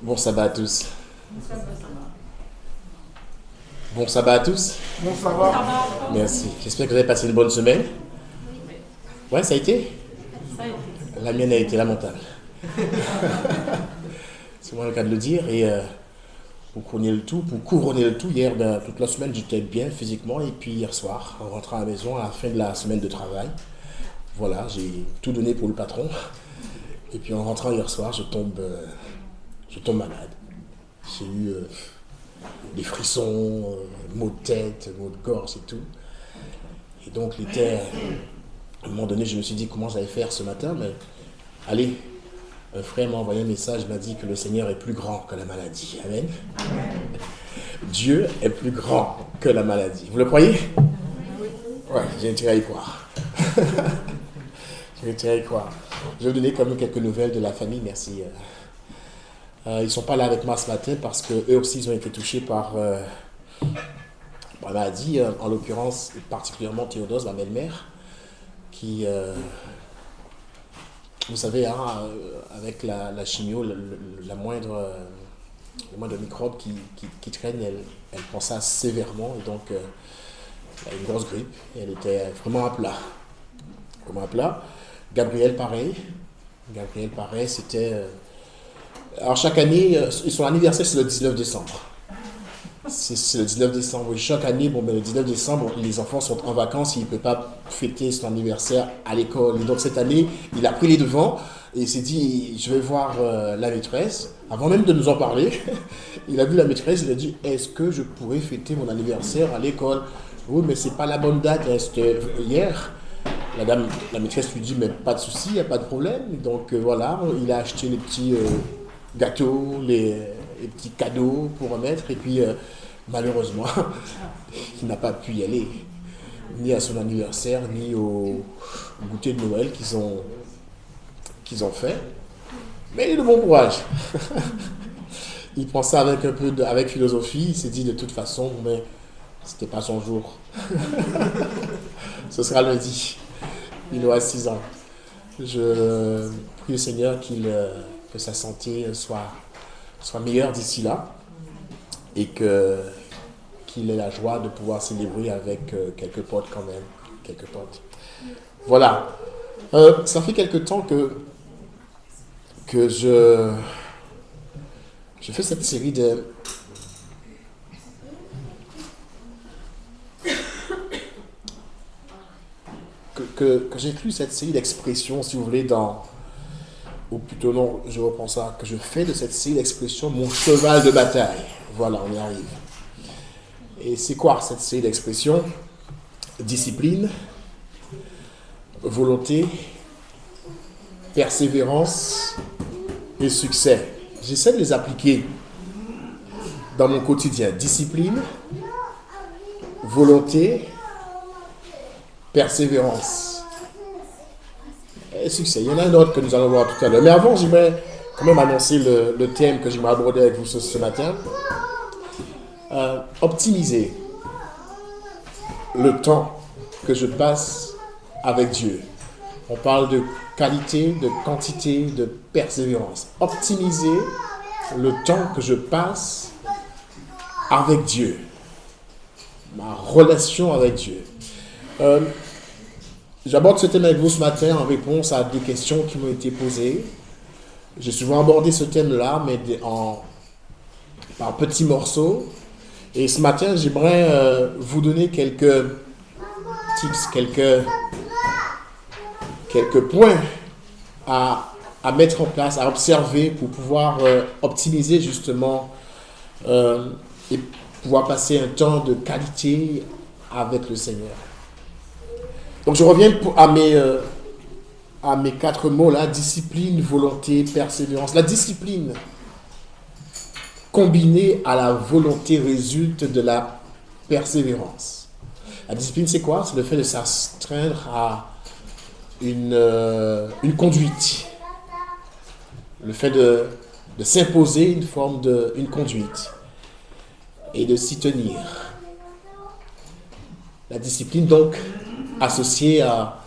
Bon sabbat à tous. Bon sabbat à tous. Bon sabbat. Merci. J'espère que vous avez passé une bonne semaine. Ouais, ça a été? La mienne a été lamentable. C'est moi le cas de le dire. Et pour couronner le tout, hier, toute la semaine, j'étais bien physiquement. Et puis hier soir, en rentrant à la maison, à la fin de la semaine de travail, voilà, j'ai tout donné pour le patron. Et puis en rentrant hier soir, je tombe malade. J'ai eu des frissons, maux de tête, maux de gorge et tout. Et donc, à un moment donné, je me suis dit comment j'allais faire ce matin. Mais allez, un frère m'a envoyé un message, m'a dit que le Seigneur est plus grand que la maladie. Amen. Dieu est plus grand que la maladie. Vous le croyez? Ouais, j'ai intérêt à y croire. J'ai intérêt à y croire. Je vais vous donner quand même quelques nouvelles de la famille, merci. Ils ne sont pas là avec moi ce matin parce qu'eux aussi, ils ont été touchés par la maladie. En l'occurrence, particulièrement Théodose, ma belle-mère, qui, vous savez, avec la chimio, le moindre microbe qui traîne, elle prend ça sévèrement. Et donc, elle a une grosse grippe. Et elle était vraiment à plat. Vraiment à plat. Gabriel, pareil, c'était... Alors, chaque année, son anniversaire, c'est le 19 décembre. C'est le 19 décembre. Oui, chaque année, le 19 décembre, les enfants sont en vacances, il ne peut pas fêter son anniversaire à l'école. Et donc, cette année, il a pris les devants et il s'est dit, je vais voir la maîtresse. Avant même de nous en parler, il a vu la maîtresse, il a dit, est-ce que je pourrais fêter mon anniversaire à l'école? Oui, mais c'est pas la bonne date, c'était hier. La maîtresse lui dit, mais pas de souci, il n'y a pas de problème. Donc, voilà, il a acheté les petits... gâteaux, les petits cadeaux pour remettre, et puis malheureusement, il n'a pas pu y aller, ni à son anniversaire, ni au goûter de Noël qu'ils ont fait. Mais il a de bon courage. Il prend ça avec philosophie, il s'est dit de toute façon, mais c'était pas son jour. Ce sera lundi. Il aura 6 ans. Je prie le Seigneur que sa santé soit meilleure d'ici là et qu'il ait la joie de pouvoir célébrer avec quelques potes quand même. Quelques potes. Voilà. Ça fait quelque temps que je fais cette série de... que j'inclus cette série d'expressions, si vous voulez, ou plutôt non, je reprends ça, que je fais de cette série d'expressions mon cheval de bataille. Voilà, on y arrive. Et c'est quoi cette série d'expressions? Discipline, volonté, persévérance et succès. J'essaie de les appliquer dans mon quotidien. Discipline, volonté, persévérance et succès. Il y en a un autre que nous allons voir tout à l'heure. Mais avant, j'aimerais quand même annoncer le thème que j'aimerais aborder avec vous ce matin. Optimiser le temps que je passe avec Dieu. On parle de qualité, de quantité, de persévérance. Optimiser le temps que je passe avec Dieu. Ma relation avec Dieu. J'aborde ce thème avec vous ce matin en réponse à des questions qui m'ont été posées. J'ai souvent abordé ce thème-là, mais par petits morceaux. Et ce matin, j'aimerais vous donner quelques tips, quelques points à mettre en place, à observer pour pouvoir optimiser justement et pouvoir passer un temps de qualité avec le Seigneur. Donc je reviens à mes 4 mots là, discipline, volonté, persévérance. La discipline combinée à la volonté résulte de la persévérance. La discipline, c'est quoi? C'est le fait de s'astreindre à une conduite. Le fait de s'imposer une conduite et de s'y tenir. La discipline, donc, associée à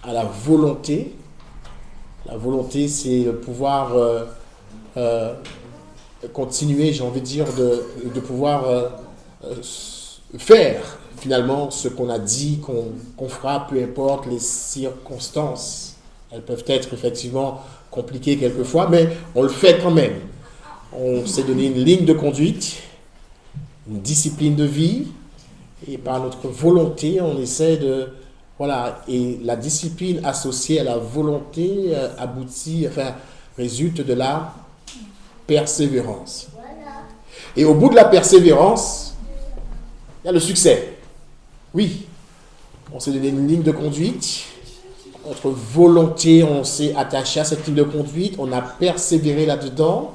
la volonté. La volonté, c'est le pouvoir continuer, j'ai envie de dire, de pouvoir faire finalement ce qu'on a dit qu'on fera, peu importe les circonstances. Elles peuvent être effectivement compliquées quelquefois, mais on le fait quand même. On s'est donné une ligne de conduite, une discipline de vie, et par notre volonté, on essaie de... Voilà, et la discipline associée à la volonté résulte de la persévérance. Et au bout de la persévérance, il y a le succès. Oui, on s'est donné une ligne de conduite, notre volonté, on s'est attaché à cette ligne de conduite, on a persévéré là-dedans,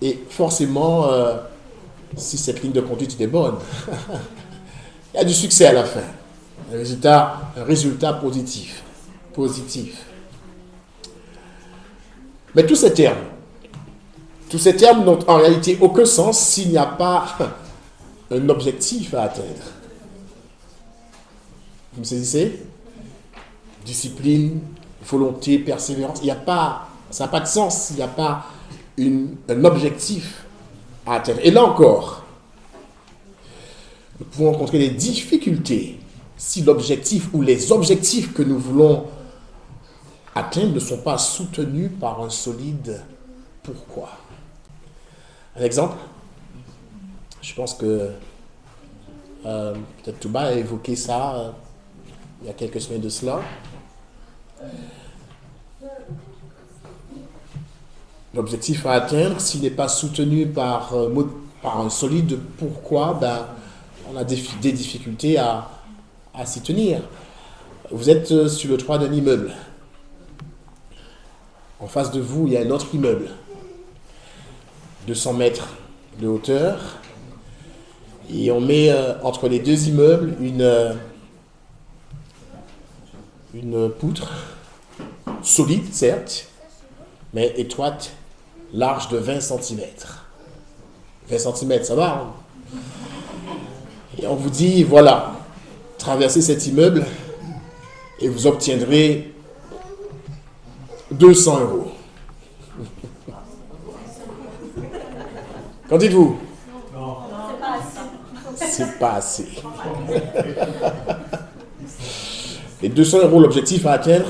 et forcément, si cette ligne de conduite est bonne, il y a du succès à la fin. Un résultat positif. Mais tous ces termes n'ont en réalité aucun sens s'il n'y a pas un objectif à atteindre. Vous me saisissez? Discipline, volonté, persévérance. Ça n'a pas de sens s'il n'y a pas un objectif à atteindre. Et là encore, nous pouvons rencontrer des difficultés si l'objectif ou les objectifs que nous voulons atteindre ne sont pas soutenus par un solide pourquoi. Un exemple, je pense que peut-être Touba a évoqué ça il y a quelques semaines de cela. L'objectif à atteindre, s'il n'est pas soutenu par un solide pourquoi, on a des difficultés à s'y tenir. Vous êtes sur le toit d'un immeuble. En face de vous, il y a un autre immeuble. 200 mètres de hauteur. Et on met entre les deux immeubles une poutre solide, certes, mais étroite, large de 20 cm. 20 cm, ça va, hein? Et on vous dit, voilà, traversez cet immeuble et vous obtiendrez 200 €. Qu'en dites-vous? Non. C'est pas assez. Les 200 €, l'objectif à atteindre,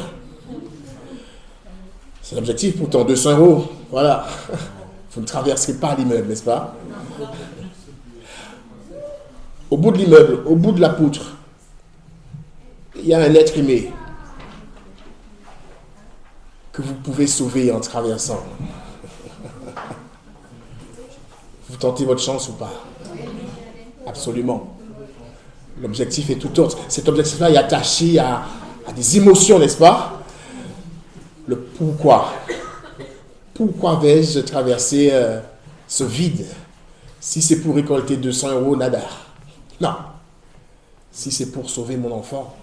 c'est l'objectif pourtant, 200 €. Voilà. Vous ne traverserez pas l'immeuble, n'est-ce pas? Au bout de l'immeuble, au bout de la poutre, il y a un être aimé que vous pouvez sauver en traversant. Vous tentez votre chance ou pas? Absolument. L'objectif est tout autre. Cet objectif-là est attaché à des émotions, n'est-ce pas? Le pourquoi. Pourquoi vais-je traverser ce vide? Si c'est pour récolter 200 €, nada. Non. Si c'est pour sauver mon enfant,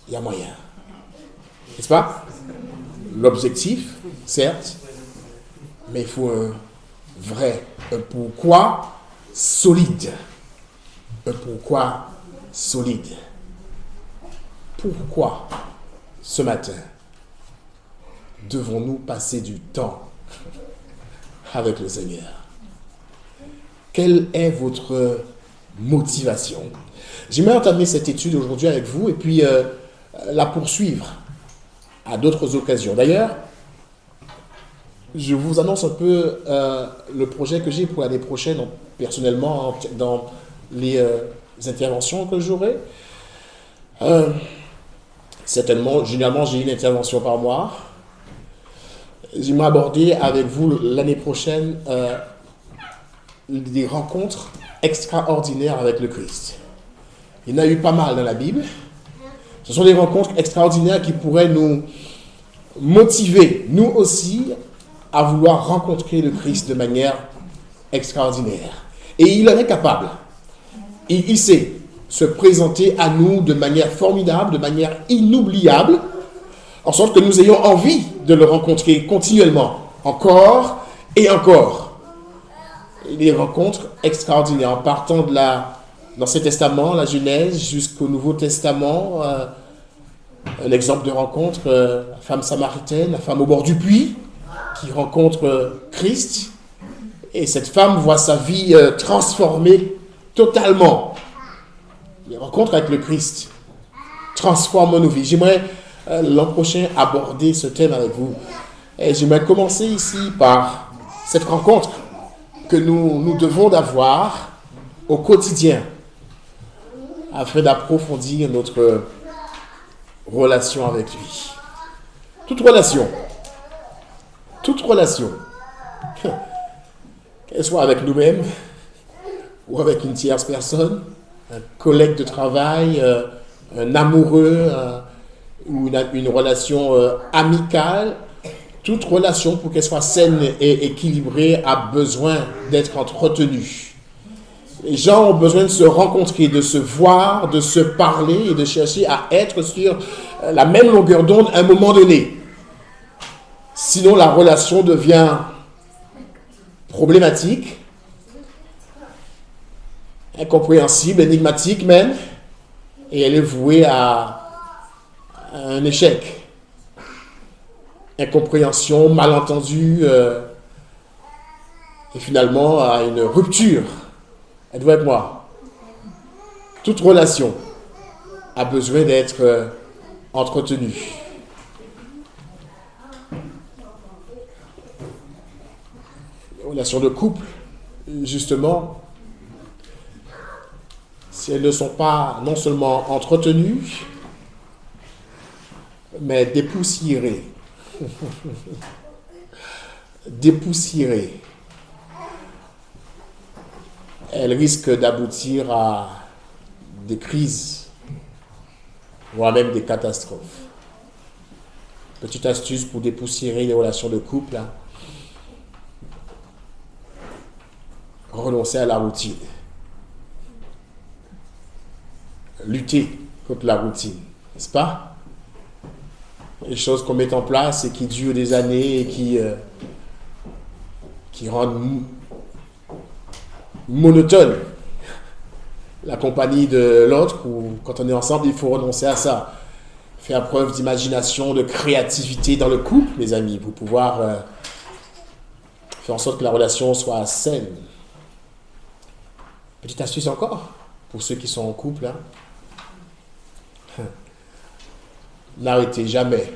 il y a moyen. N'est-ce pas? L'objectif, certes, mais il faut un pourquoi solide. Un pourquoi solide. Pourquoi ce matin devons-nous passer du temps avec le Seigneur? Quelle est votre motivation? J'aimerais entamer cette étude aujourd'hui avec vous et puis la poursuivre à d'autres occasions. D'ailleurs, je vous annonce un peu le projet que j'ai pour l'année prochaine, personnellement, dans les interventions que j'aurai. Certainement, généralement, j'ai une intervention par mois. J'aimerais aborder avec vous l'année prochaine des rencontres extraordinaires avec le Christ. Il y en a eu pas mal dans la Bible. Ce sont des rencontres extraordinaires qui pourraient nous motiver, nous aussi, à vouloir rencontrer le Christ de manière extraordinaire. Et il en est capable. Il sait se présenter à nous de manière formidable, de manière inoubliable, en sorte que nous ayons envie de le rencontrer continuellement, encore et encore. Des rencontres extraordinaires, en partant de l'Ancien Testament, la Genèse, jusqu'au Nouveau Testament. Un exemple de rencontre, la femme samaritaine, la femme au bord du puits, qui rencontre Christ. Et cette femme voit sa vie transformée totalement. Les rencontres avec le Christ transforment nos vies. J'aimerais l'an prochain aborder ce thème avec vous. Et j'aimerais commencer ici par cette rencontre que nous devons d'avoir au quotidien afin d'approfondir notre relation avec lui. Toute relation, qu'elle soit avec nous-mêmes ou avec une tierce personne, un collègue de travail, un amoureux ou une relation amicale, toute relation, pour qu'elle soit saine et équilibrée, a besoin d'être entretenue. Les gens ont besoin de se rencontrer, de se voir, de se parler et de chercher à être sur la même longueur d'onde à un moment donné. Sinon, la relation devient problématique, incompréhensible, énigmatique même, et elle est vouée à un échec. Incompréhension, malentendu, et finalement à une rupture. Êtes-vous avec moi? Toute relation a besoin d'être entretenue. Les relations de couple, justement, si elles ne sont pas non seulement entretenues, mais dépoussiérées. Dépoussiérées. Elle risque d'aboutir à des crises, voire même des catastrophes. Petite astuce pour dépoussiérer les relations de couple, hein. Renoncer à la routine. Lutter contre la routine, n'est-ce pas? Les choses qu'on met en place et qui durent des années et qui rendent monotone la compagnie de l'autre, ou quand on est ensemble, il faut renoncer à ça. Faire preuve d'imagination, de créativité dans le couple, mes amis, pour pouvoir faire en sorte que la relation soit saine. Petite astuce encore, pour ceux qui sont en couple, hein. N'arrêtez jamais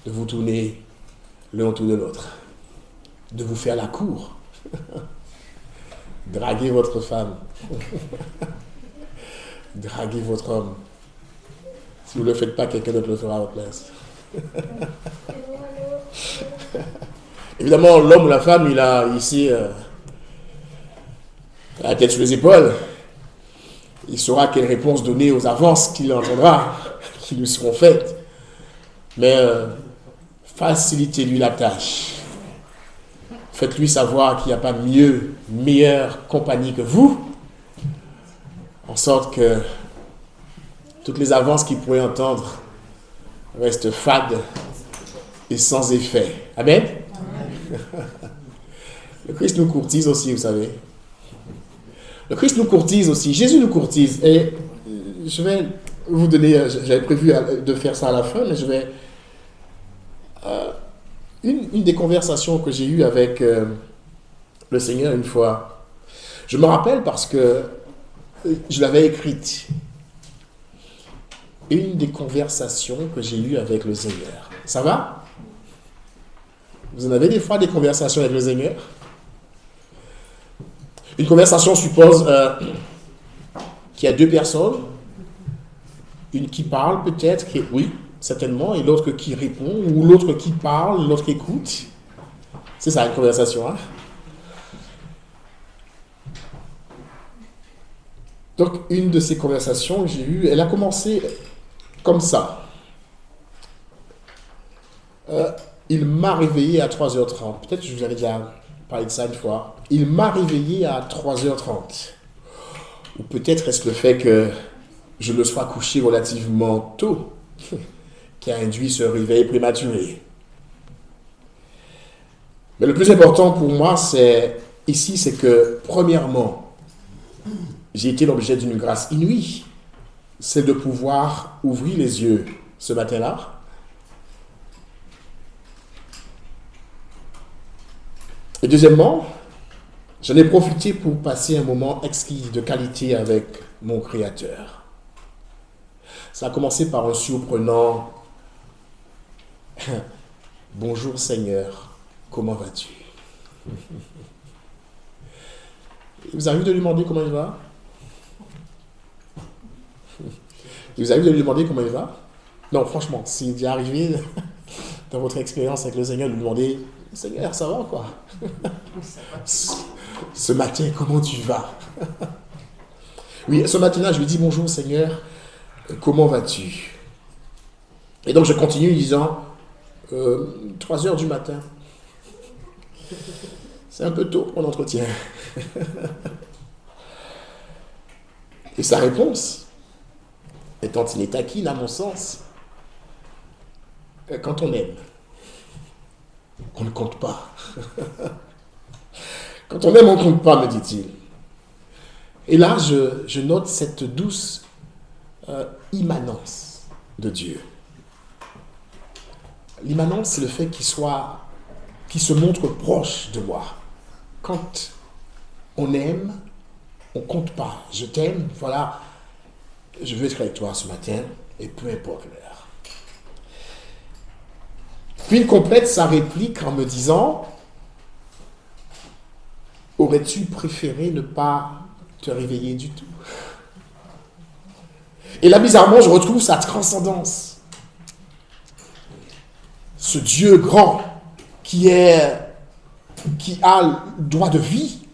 de vous tourner l'un autour de l'autre, de vous faire la cour. Draguez votre femme. Draguez votre homme. Si vous ne le faites pas, quelqu'un d'autre le fera à votre place. Évidemment, l'homme ou la femme, il a ici la tête sur les épaules. Il saura quelle réponse donner aux avances qu'il entendra, qui lui seront faites. Mais facilitez-lui la tâche. Faites-lui savoir qu'il n'y a pas meilleure compagnie que vous, en sorte que toutes les avances qu'il pourrait entendre restent fades et sans effet. Amen? Le Christ nous courtise aussi, vous savez. Le Christ nous courtise aussi. Jésus nous courtise. Et je vais vous donner, j'avais prévu de faire ça à la fin, mais je vais... Une des conversations que j'ai eues avec le Seigneur une fois, je me rappelle parce que je l'avais écrite. Une des conversations que j'ai eues avec le Seigneur. Ça va? Vous en avez des fois des conversations avec le Seigneur? Une conversation suppose qu'il y a deux personnes, une qui parle peut-être, oui, certainement, et l'autre qui répond, ou l'autre qui parle, l'autre qui écoute. C'est ça, une conversation. Hein? Donc, une de ces conversations que j'ai eues, elle a commencé comme ça. Il m'a réveillé à 3h30. Peut-être que je vous avais déjà parlé de ça une fois. Il m'a réveillé à 3h30. Ou peut-être est-ce le fait que je me sois couché relativement tôt qui a induit ce réveil prématuré. Mais le plus important pour moi, c'est que, premièrement, j'ai été l'objet d'une grâce inouïe. C'est de pouvoir ouvrir les yeux ce matin-là. Et deuxièmement, J'en ai profité pour passer un moment exquis de qualité avec mon Créateur. Ça a commencé par un surprenant « Bonjour Seigneur, comment vas-tu » Il vous arrive de lui demander comment il va? Il vous arrive de lui demander comment il va? Non, franchement, s'il est arrivé dans votre expérience avec le Seigneur, de lui demander « Seigneur, ça va quoi? Ce matin, comment tu vas ?» Oui, ce matin-là, je lui dis « Bonjour Seigneur, comment vas-tu » Et donc je continue en disant 3 heures du matin. C'est un peu tôt pour l'entretien. Et sa réponse, étant taquine à mon sens, quand on aime, on ne compte pas. Quand on aime, on ne compte pas, me dit-il. Et là, je note cette douce immanence de Dieu. L'immanence, c'est le fait qu'il se montre proche de moi. Quand on aime, on ne compte pas. Je t'aime, voilà, je veux être avec toi ce matin, et peu importe l'heure. Puis il complète sa réplique en me disant « Aurais-tu préféré ne pas te réveiller du tout ?» Et là, bizarrement, je retrouve sa transcendance. Ce Dieu grand qui a le droit de vie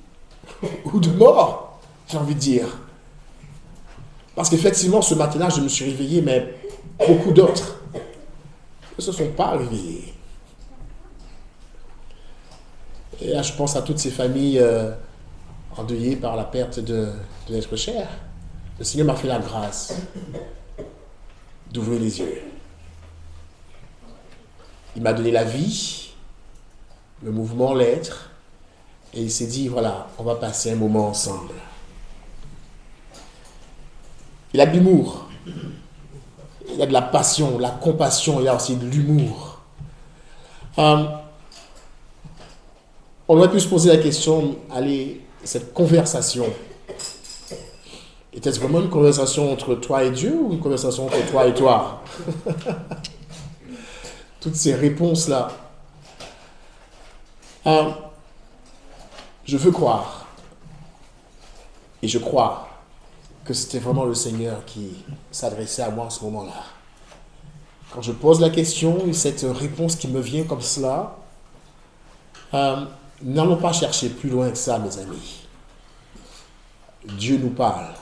ou de mort, j'ai envie de dire. Parce qu'effectivement, ce matin-là, je me suis réveillé, mais beaucoup d'autres ne se sont pas réveillés. Et là, je pense à toutes ces familles endeuillées par la perte de l'être cher. Le Seigneur m'a fait la grâce d'ouvrir les yeux. Il m'a donné la vie, le mouvement, l'être, et il s'est dit, voilà, on va passer un moment ensemble. Il a de l'humour, il a de la passion, la compassion, il a aussi de l'humour. On aurait pu se poser la question, allez, cette conversation, était-ce vraiment une conversation entre toi et Dieu ou une conversation entre toi et toi? Toutes ces réponses-là. Je veux croire, et je crois que c'était vraiment le Seigneur qui s'adressait à moi en ce moment-là. Quand je pose la question, et cette réponse qui me vient comme cela, n'allons pas chercher plus loin que ça, mes amis. Dieu nous parle,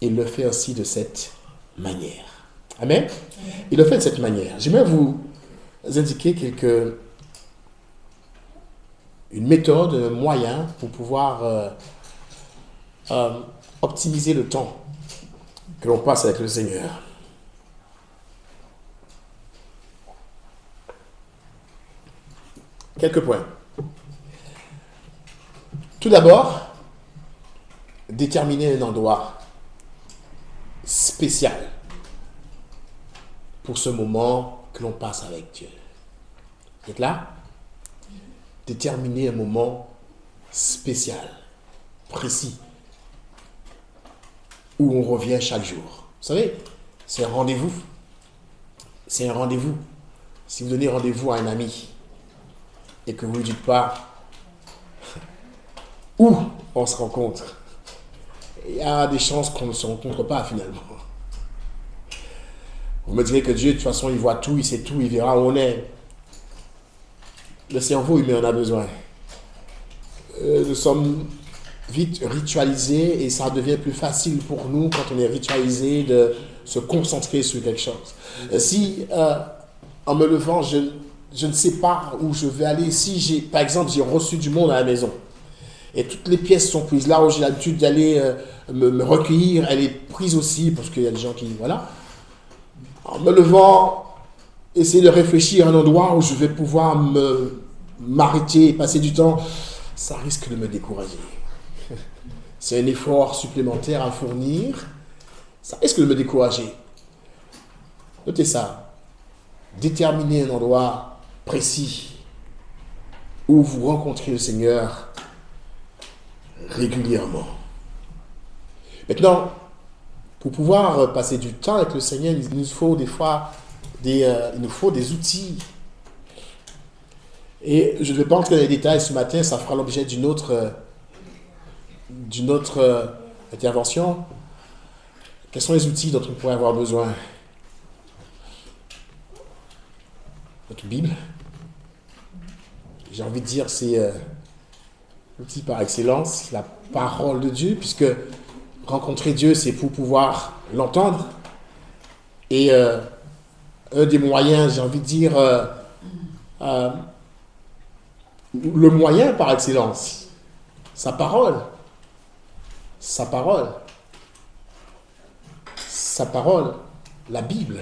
et il le fait aussi de cette manière. Amen? Il le fait de cette manière. J'aimerais vous indiquer une méthode, un moyen pour pouvoir optimiser le temps que l'on passe avec le Seigneur. Quelques points. Tout d'abord, déterminer un endroit spécial pour ce moment que l'on passe avec Dieu. Vous êtes là? Déterminer un moment spécial, précis, où on revient chaque jour. Vous savez, c'est un rendez-vous. C'est un rendez-vous. Si vous donnez rendez-vous à un ami et que vous ne lui dites pas où on se rencontre, il y a des chances qu'on ne se rencontre pas finalement. Vous me direz que Dieu, de toute façon, il voit tout, il sait tout, il verra où on est. Le cerveau humain en a besoin. Nous sommes vite ritualisés et ça devient plus facile pour nous quand on est ritualisé de se concentrer sur quelque chose. Si en me levant, je ne sais pas où je vais aller, si par exemple j'ai reçu du monde à la maison et toutes les pièces sont prises, là où j'ai l'habitude d'aller me recueillir, elle est prise aussi parce qu'il y a des gens qui... Voilà. En me levant, essayer de réfléchir à un endroit où je vais pouvoir m'arrêter et passer du temps, ça risque de me décourager. C'est un effort supplémentaire à fournir, ça risque de me décourager. Notez ça. Déterminez un endroit précis où vous rencontrez le Seigneur régulièrement. Maintenant, pour pouvoir passer du temps avec le Seigneur, il nous faut des fois il nous faut des outils. Et je ne vais pas entrer dans les détails ce matin, ça fera l'objet d'une autre intervention. Quels sont les outils dont on pourrait avoir besoin? Notre Bible. J'ai envie de dire, c'est l'outil par excellence, la parole de Dieu, puisque rencontrer Dieu, c'est pour pouvoir l'entendre. Et un des moyens, j'ai envie de dire, le moyen par excellence, sa parole. Sa parole. Sa parole, la Bible.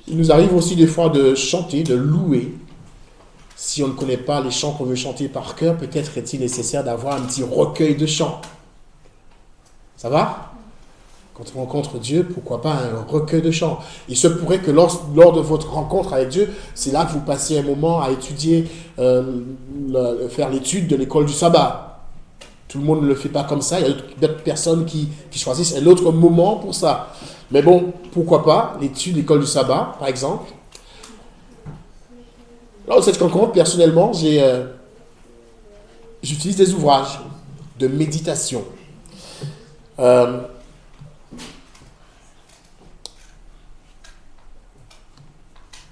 Il nous arrive aussi des fois de chanter, de louer. Si on ne connaît pas les chants qu'on veut chanter par cœur, peut-être est-il nécessaire d'avoir un petit recueil de chants. Ça va? Quand on rencontre Dieu, pourquoi pas un recueil de chants? Il se pourrait que lors de votre rencontre avec Dieu, c'est là que vous passiez un moment à étudier, faire l'étude de l'école du sabbat. Tout le monde ne le fait pas comme ça. Il y a d'autres personnes qui choisissent un autre moment pour ça. Mais bon, pourquoi pas l'étude de l'école du sabbat, par exemple. Lors de cette rencontre, personnellement, j'utilise des ouvrages de méditation.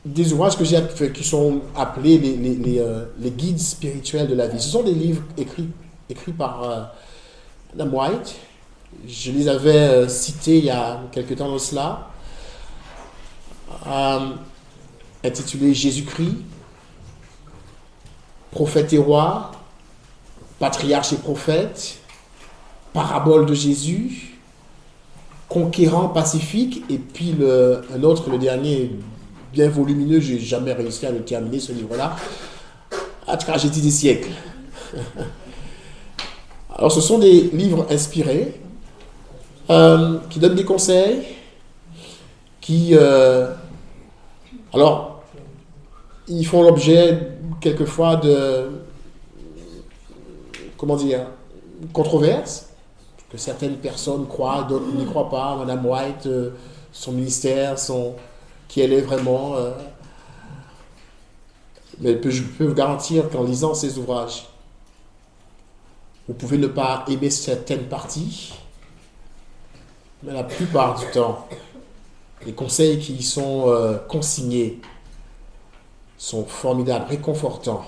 Des ouvrages qui sont appelés les guides spirituels de la vie. Ce sont des livres écrits par Ellen White. Je les avais cités il y a quelque temps de cela. Intitulé Jésus-Christ, prophète et roi, patriarche et prophète, parabole de Jésus, conquérant pacifique, et puis un autre, le dernier, bien volumineux, je n'ai jamais réussi à le terminer, ce livre-là, La tragédie des siècles. Alors, ce sont des livres inspirés, qui donnent des conseils, alors, ils font l'objet quelquefois de, controverses, que certaines personnes croient, d'autres n'y croient pas. Madame White, son ministère, qui elle est vraiment. Mais je peux vous garantir qu'en lisant ces ouvrages, vous pouvez ne pas aimer certaines parties, mais la plupart du temps, les conseils qui y sont consignés sont formidables, réconfortants,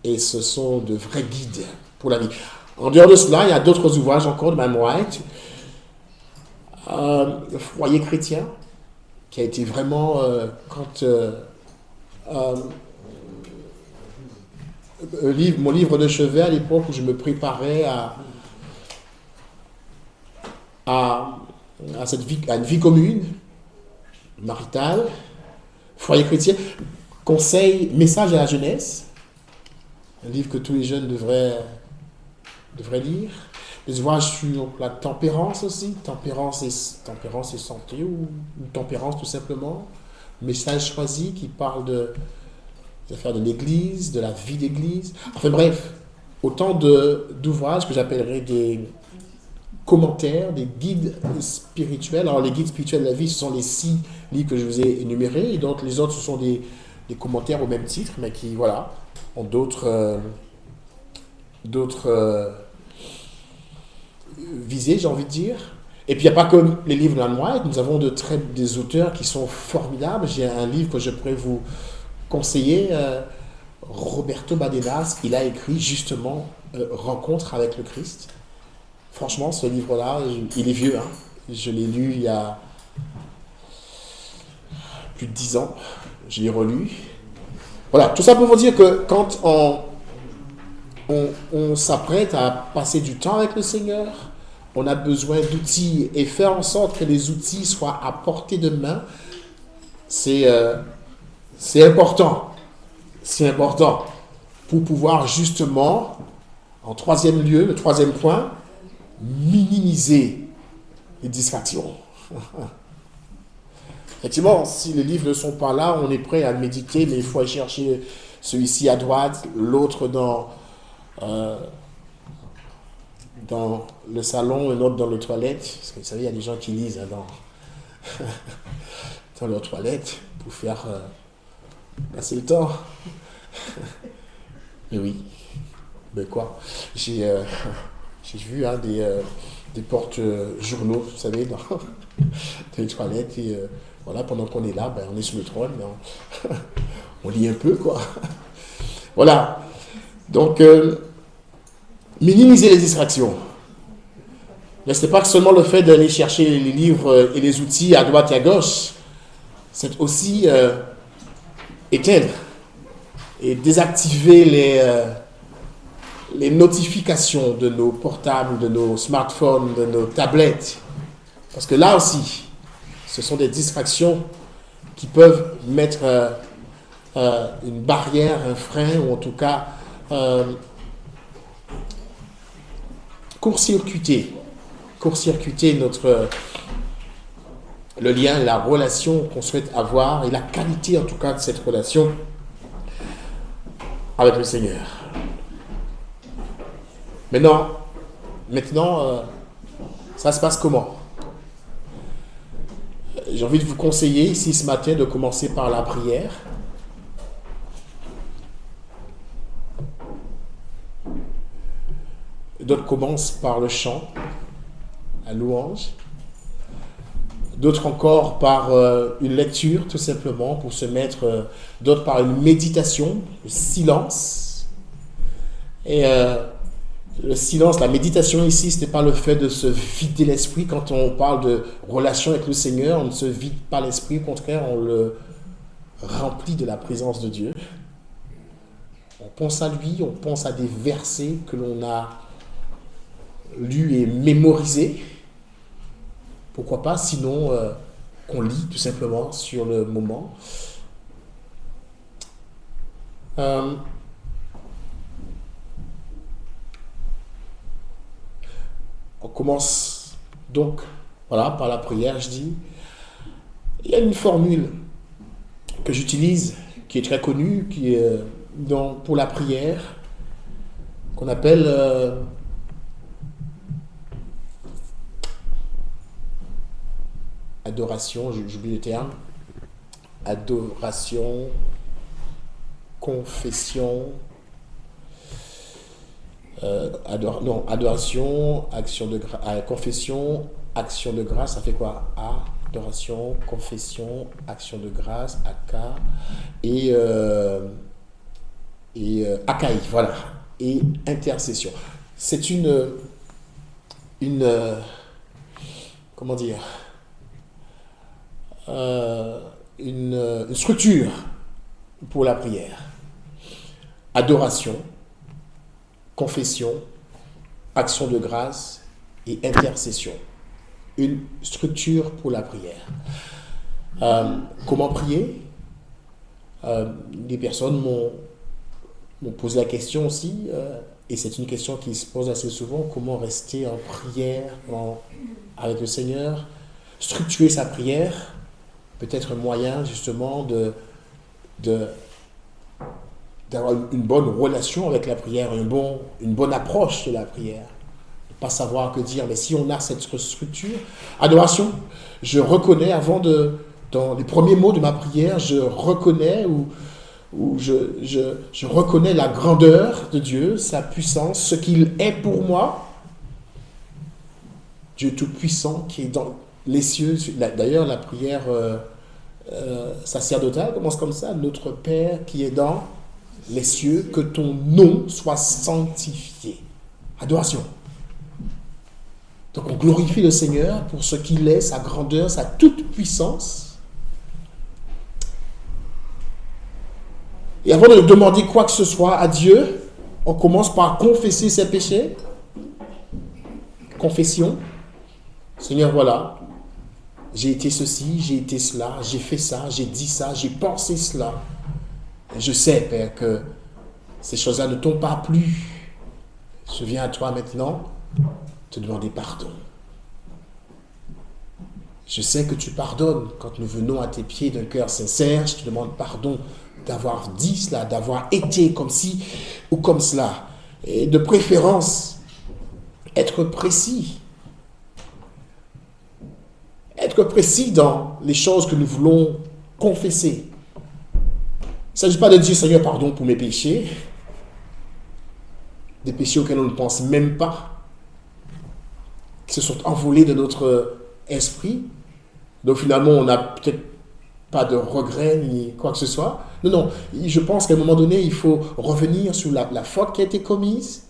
et ce sont de vrais guides pour la vie. En dehors de cela, il y a d'autres ouvrages encore de Mme White. Le foyer chrétien, qui a été vraiment, mon livre de chevet à l'époque où je me préparais à une vie commune, maritale, foyer chrétien, conseil, message à la jeunesse, un livre que tous les jeunes devraient lire. Des ouvrages sur la tempérance aussi, tempérance et santé, ou tempérance tout simplement. Message choisi qui parle des affaires de l'Église, de la vie d'Église. Enfin bref, autant d'ouvrages que j'appellerais des commentaires, des guides spirituels. Alors les guides spirituels de la vie, ce sont les 6 livres que je vous ai énumérés, et donc les autres, ce sont des commentaires au même titre, mais qui, voilà, ont d'autres visées, j'ai envie de dire. Et puis, il n'y a pas que les livres de Ellen White, nous avons des auteurs qui sont formidables. J'ai un livre que je pourrais vous conseiller, Roberto Badenas, il a écrit justement Rencontre avec le Christ. Franchement, ce livre-là, il est vieux, hein. Je l'ai lu il y a plus de 10 ans. Je l'ai relu. Voilà, tout ça pour vous dire que quand on s'apprête à passer du temps avec le Seigneur, on a besoin d'outils, et faire en sorte que les outils soient à portée de main, c'est important. C'est important pour pouvoir justement, en troisième lieu, le troisième point, minimiser les distractions. Effectivement, si les livres ne sont pas là, on est prêt à le méditer, mais il faut aller chercher celui-ci à droite, l'autre dans le salon, un autre dans les toilettes. Parce que vous savez, il y a des gens qui lisent dans leurs toilettes pour faire passer le temps. Mais oui, mais quoi, j'ai vu des porte-journaux, vous savez, dans les toilettes. Et voilà, pendant qu'on est là, on est sur le trône, mais on lit un peu, quoi. Voilà. Donc, minimiser les distractions. Mais ce n'est pas seulement le fait d'aller chercher les livres et les outils à droite et à gauche. C'est aussi éteindre et désactiver les notifications de nos portables, de nos smartphones, de nos tablettes. Parce que là aussi, ce sont des distractions qui peuvent mettre une barrière, un frein, ou en tout cas court-circuiter le lien, la relation qu'on souhaite avoir et la qualité en tout cas de cette relation avec le Seigneur. Maintenant, ça se passe comment? J'ai envie de vous conseiller ici ce matin de commencer par la prière. D'autres commencent par le chant, la louange. D'autres encore par une lecture, tout simplement, pour se mettre. D'autres par une méditation, le silence. Et le silence, la méditation ici, ce n'est pas le fait de se vider l'esprit. Quand on parle de relation avec le Seigneur, on ne se vide pas l'esprit. Au contraire, on le remplit de la présence de Dieu. On pense à lui, on pense à des versets que l'on a lus et mémorisés. Pourquoi pas, sinon qu'on lit tout simplement sur le moment. On commence donc par la prière, je dis. Il y a une formule que j'utilise, qui est très connue, qui est pour la prière, qu'on appelle adoration, j'oublie le terme, adoration, confession, adoration, confession, action de grâce, ça fait quoi? Adoration, confession, action de grâce, aka, et akai, voilà, et intercession. C'est une comment dire, une structure pour la prière. Adoration, confession, action de grâce et intercession. Une structure pour la prière. Comment prier? Des personnes m'ont posé la question aussi, et c'est une question qui se pose assez souvent, comment rester en prière avec le Seigneur, structurer sa prière, peut-être un moyen justement d'avoir une bonne relation avec la prière, une bonne approche de la prière. Ne pas savoir que dire, mais si on a cette structure, adoration, je reconnais dans les premiers mots de ma prière, je reconnais je reconnais la grandeur de Dieu, sa puissance, ce qu'il est pour moi. Dieu Tout-Puissant qui est dans les cieux. D'ailleurs, la prière sacerdotale commence comme ça. Notre Père qui est dans les cieux, que ton nom soit sanctifié. Adoration. Donc on glorifie le Seigneur pour ce qu'il est, sa grandeur, sa toute-puissance. Et avant de demander quoi que ce soit à Dieu, on commence par confesser ses péchés. Confession. Seigneur, voilà, j'ai été ceci, j'ai été cela, j'ai fait ça, j'ai dit ça, j'ai pensé cela. Et je sais, Père, que ces choses-là ne t'ont pas plu. Je viens à toi maintenant te demander pardon. Je sais que tu pardonnes quand nous venons à tes pieds d'un cœur sincère. Je te demande pardon d'avoir dit cela, d'avoir été comme ci ou comme cela. Et de préférence, être être précis. Être précis dans les choses que nous voulons confesser. Il ne s'agit pas de dire Seigneur, pardon pour mes péchés, des péchés auxquels on ne pense même pas, qui se sont envolés de notre esprit. Donc finalement, on n'a peut-être pas de regrets ni quoi que ce soit. Non, je pense qu'à un moment donné, il faut revenir sur la faute qui a été commise,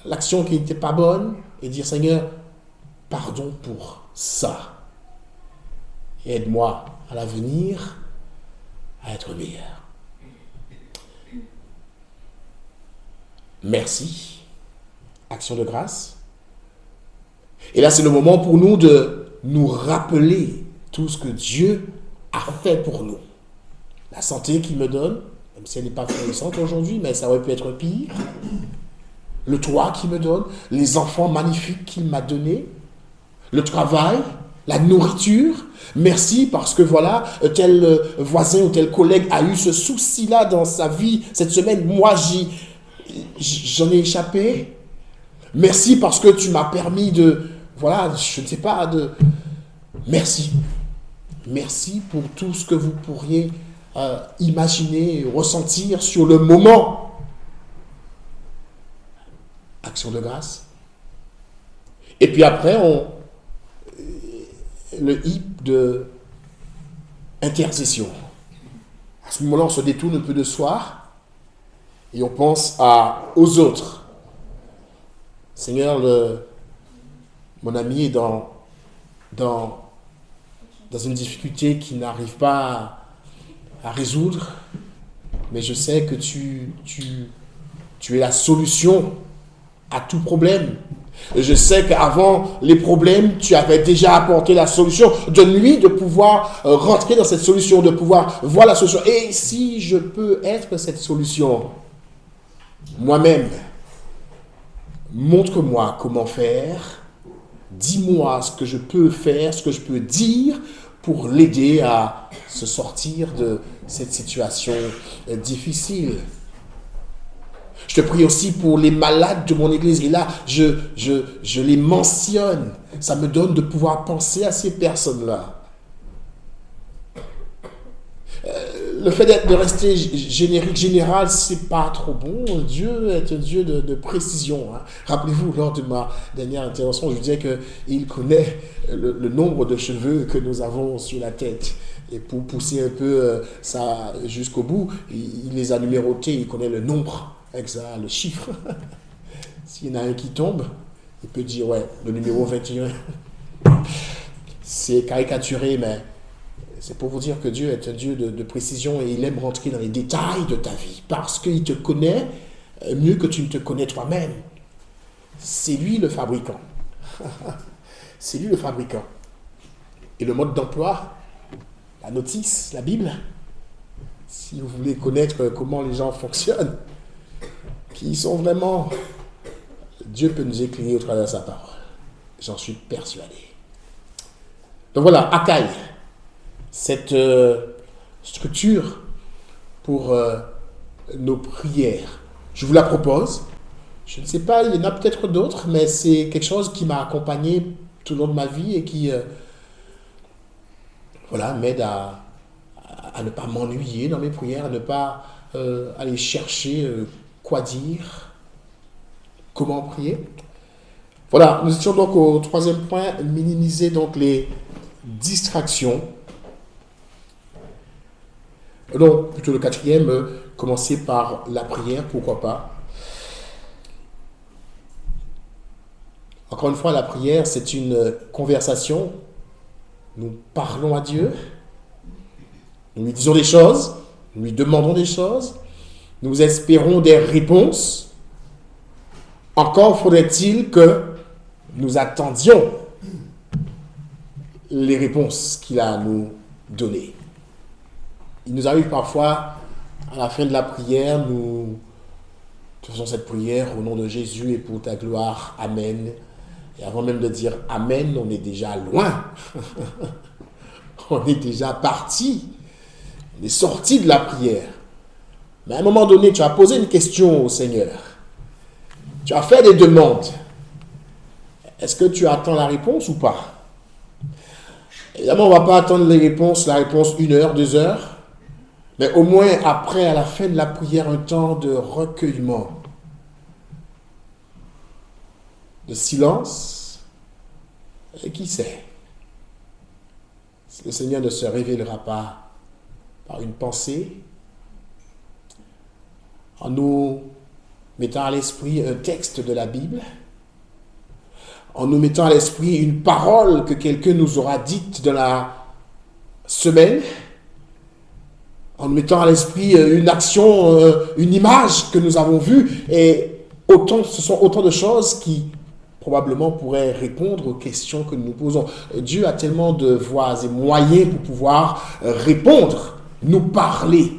l'action qui n'était pas bonne, et dire Seigneur, pardon pour ça. Et aide-moi à l'avenir à être meilleur. Merci. Action de grâce. Et là, c'est le moment pour nous de nous rappeler tout ce que Dieu a fait pour nous. La santé qu'il me donne, même si elle n'est pas florissante aujourd'hui, mais ça aurait pu être pire. Le toit qu'il me donne, les enfants magnifiques qu'il m'a donnés, le travail, la nourriture. Merci parce que voilà, tel voisin ou tel collègue a eu ce souci-là dans sa vie cette semaine. Moi, j'en ai échappé. Merci parce que tu m'as permis de, voilà, je ne sais pas, merci. Merci pour tout ce que vous pourriez imaginer, ressentir sur le moment. Action de grâce. Et puis après, le hip de intercession. À ce moment-là, on se détourne un peu de soi et on pense aux autres. Seigneur, mon ami est dans une difficulté qu'il n'arrive pas à résoudre, mais je sais que tu es la solution à tout problème. Je sais qu'avant les problèmes, tu avais déjà apporté la solution. Donne-lui de pouvoir rentrer dans cette solution, de pouvoir voir la solution. Et si je peux être cette solution, moi-même, montre-moi comment faire. Dis-moi ce que je peux faire, ce que je peux dire pour l'aider à se sortir de cette situation difficile. Je te prie aussi pour les malades de mon église. Et là, je les mentionne. Ça me donne de pouvoir penser à ces personnes-là. Le fait de rester générique, général, c'est pas trop bon. Dieu est un Dieu de précision. Hein. Rappelez-vous, lors de ma dernière intervention, je vous disais qu'il connaît le nombre de cheveux que nous avons sur la tête. Et pour pousser un peu ça jusqu'au bout, il les a numérotés, il connaît le nombre exact, le chiffre. S'il y en a un qui tombe, il peut dire, ouais, le numéro 21. C'est caricaturé, mais c'est pour vous dire que Dieu est un Dieu de précision et il aime rentrer dans les détails de ta vie parce qu'il te connaît mieux que tu ne te connais toi-même. C'est lui le fabricant. C'est lui le fabricant. Et le mode d'emploi, la notice, la Bible, si vous voulez connaître comment les gens fonctionnent, qui ils sont vraiment, Dieu peut nous éclairer au travers de sa parole. J'en suis persuadé. Donc voilà, Akai, cette structure pour nos prières. Je vous la propose. Je ne sais pas, il y en a peut-être d'autres, mais c'est quelque chose qui m'a accompagné tout au long de ma vie et qui m'aide à ne pas m'ennuyer dans mes prières, à ne pas aller chercher quoi dire, comment prier. Voilà, nous étions donc au troisième point, minimiser donc les distractions. Donc, plutôt le quatrième, commencer par la prière, pourquoi pas. Encore une fois, la prière, c'est une conversation. Nous parlons à Dieu. Nous lui disons des choses. Nous lui demandons des choses. Nous espérons des réponses. Encore faudrait-il que nous attendions les réponses qu'il a à nous donner. Il nous arrive parfois, à la fin de la prière, nous faisons cette prière au nom de Jésus et pour ta gloire. Amen. Et avant même de dire Amen, on est déjà loin. On est déjà parti. On est sorti de la prière. Mais à un moment donné, tu as posé une question au Seigneur. Tu as fait des demandes. Est-ce que tu attends la réponse ou pas? Évidemment, on ne va pas attendre la réponse 1 heure, 2 heures, mais au moins après, à la fin de la prière, un temps de recueillement, de silence. Et qui sait? Le Seigneur ne se révélera pas par une pensée, en nous mettant à l'esprit un texte de la Bible, en nous mettant à l'esprit une parole que quelqu'un nous aura dite dans la semaine, en nous mettant à l'esprit une action, une image que nous avons vue, et ce sont autant de choses qui probablement pourraient répondre aux questions que nous nous posons. Dieu a tellement de voies et moyens pour pouvoir répondre, nous parler.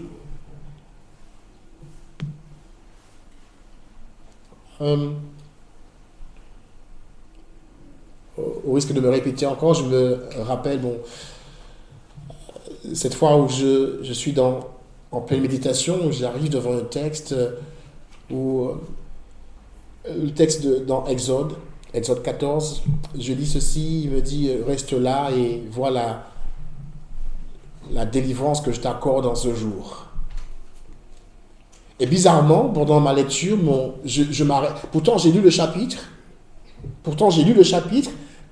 Au risque de me répéter encore, je me rappelle, cette fois où je suis en pleine méditation, où j'arrive devant un texte où le texte dans Exode 14, je lis ceci, il me dit « Reste là et voilà la délivrance que je t'accorde en ce jour. » Et bizarrement, pendant ma lecture, je m'arrête. Pourtant, j'ai lu le chapitre.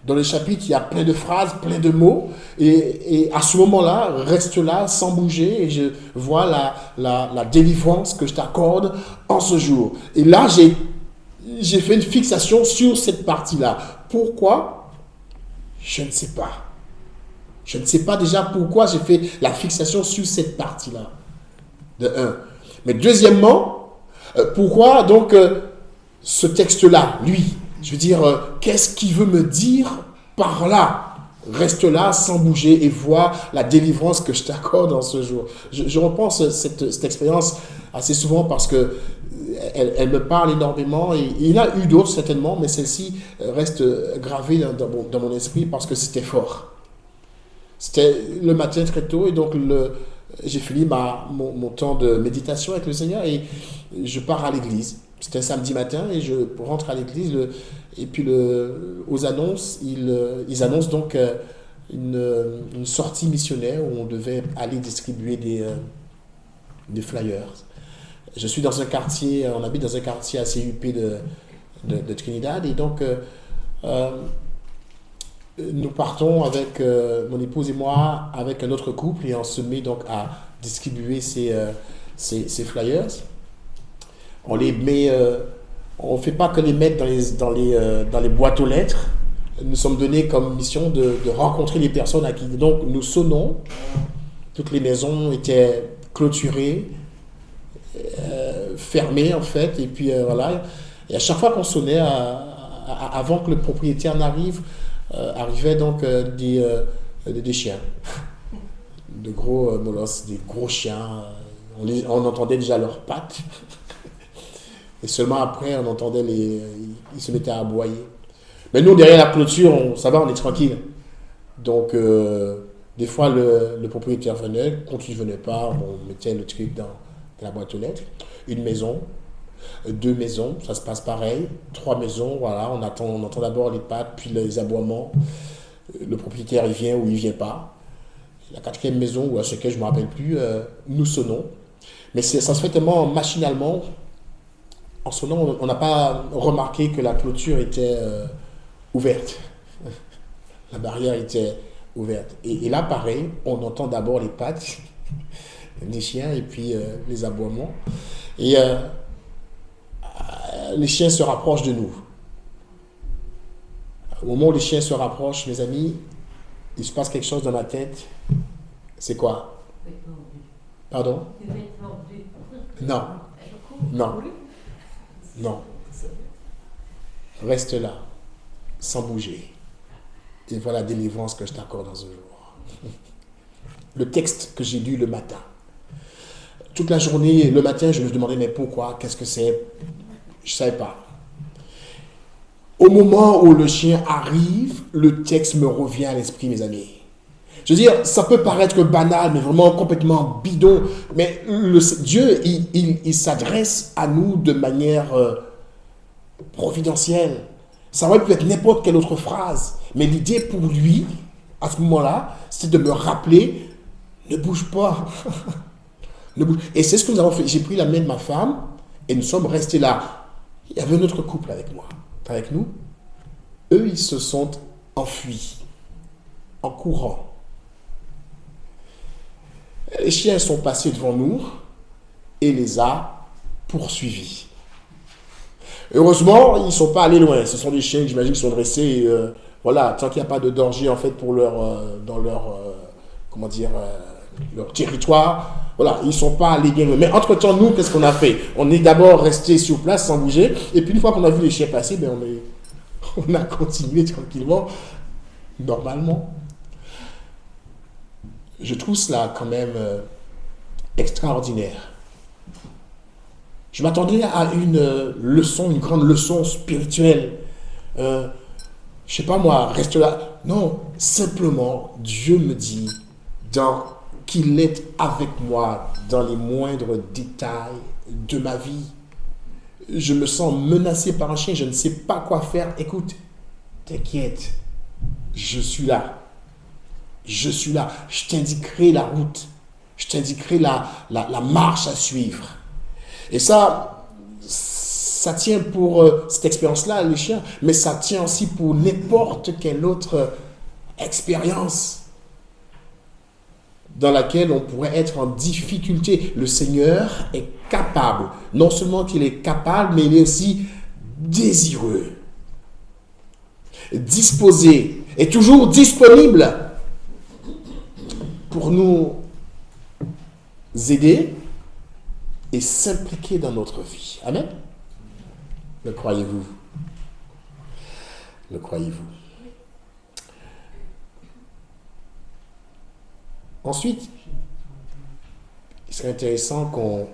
Dans le chapitre, il y a plein de phrases, plein de mots. Et à ce moment-là, reste là, sans bouger. Et je vois la délivrance que je t'accorde en ce jour. Et là, j'ai fait une fixation sur cette partie-là. Pourquoi? Je ne sais pas. Je ne sais pas déjà pourquoi j'ai fait la fixation sur cette partie-là. De un. Mais deuxièmement, pourquoi donc ce texte-là, lui, je veux dire, qu'est-ce qu'il veut me dire par là? Reste là sans bouger et vois la délivrance que je t'accorde en ce jour. Je repense cette expérience assez souvent parce que elle me parle énormément et il y en a eu d'autres certainement, mais celle-ci reste gravée dans mon esprit parce que c'était fort. C'était le matin très tôt et donc j'ai fini mon temps de méditation avec le Seigneur et je pars à l'église. C'était un samedi matin et je rentre à l'église et puis aux annonces, ils annoncent donc une sortie missionnaire où on devait aller distribuer des flyers. Je suis dans un quartier, on habite dans un quartier assez huppé de Trinidad et donc nous partons avec mon épouse et moi, avec un autre couple et on se met donc à distribuer ces flyers. On les met, on ne fait pas que les mettre dans les boîtes aux lettres. Nous sommes donnés comme mission de rencontrer les personnes à qui donc nous sonnons. Toutes les maisons étaient clôturées, fermées en fait, et puis voilà. Et à chaque fois qu'on sonnait, avant que le propriétaire n'arrive, arrivaient donc des chiens, de gros molosses, des gros chiens. On entendait déjà leurs pattes. Et seulement après, on entendait ils se mettaient à aboyer. Mais nous, derrière la clôture, ça va, on est tranquille. Donc, des fois, le propriétaire venait. Quand il ne venait pas, on mettait le truc dans la boîte aux lettres. Une maison, 2 maisons, ça se passe pareil. 3 maisons, voilà, on entend d'abord les pattes, puis les aboiements. Le propriétaire, il vient ou il ne vient pas. La 4e maison, ou à ce que je ne me rappelle plus, nous sonnons. Mais ça se fait tellement machinalement. En sonnant, on n'a pas remarqué que la clôture était ouverte. La barrière était ouverte. Et là, pareil, on entend d'abord les pattes des chiens et puis les aboiements. Et les chiens se rapprochent de nous. Au moment où les chiens se rapprochent, mes amis, il se passe quelque chose dans ma tête. C'est quoi? Pardon? Non. Non. Non. Reste là, sans bouger. Et voilà la délivrance que je t'accorde dans ce jour. Le texte que j'ai lu le matin. Toute la journée, le matin, je me demandais, mais pourquoi? Qu'est-ce que c'est? Je ne savais pas. Au moment où le chien arrive, le texte me revient à l'esprit, mes amis. Je veux dire, ça peut paraître banal, mais vraiment complètement bidon. Mais Dieu, il s'adresse à nous de manière providentielle. Ça aurait pu être n'importe quelle autre phrase. Mais l'idée pour lui, à ce moment-là, c'était de me rappeler, ne bouge pas. Ne bouge. Et c'est ce que nous avons fait. J'ai pris la main de ma femme et nous sommes restés là. Il y avait un autre couple avec moi, avec nous. Eux, ils se sont enfuis en courant. Les chiens sont passés devant nous et les a poursuivis. Heureusement, ils ne sont pas allés loin. Ce sont des chiens, j'imagine, qui sont dressés. Voilà, tant qu'il n'y a pas de danger en fait pour dans leur, comment dire, leur territoire. Voilà, ils ne sont pas allés bien loin. Mais entre-temps, nous, qu'est-ce qu'on a fait? On est d'abord resté sur place sans bouger. Et puis une fois qu'on a vu les chiens passer, ben, on a continué tranquillement, normalement. Je trouve cela quand même extraordinaire. Je m'attendais à une leçon, une grande leçon spirituelle. Je sais pas moi, reste là. Non, simplement, Dieu me dit qu'il est avec moi dans les moindres détails de ma vie. Je me sens menacé par un chien, je ne sais pas quoi faire. Écoute, t'inquiète, je suis là. Je suis là. Je t'indiquerai la route. Je t'indiquerai la marche à suivre. Et ça tient pour cette expérience-là, les chiens, mais ça tient aussi pour n'importe quelle autre expérience dans laquelle on pourrait être en difficulté. Le Seigneur est capable. Non seulement qu'il est capable, mais il est aussi désireux, disposé et toujours disponible pour nous aider et s'impliquer dans notre vie. Amen. Le croyez-vous? Le croyez-vous? Ensuite, il serait intéressant qu'on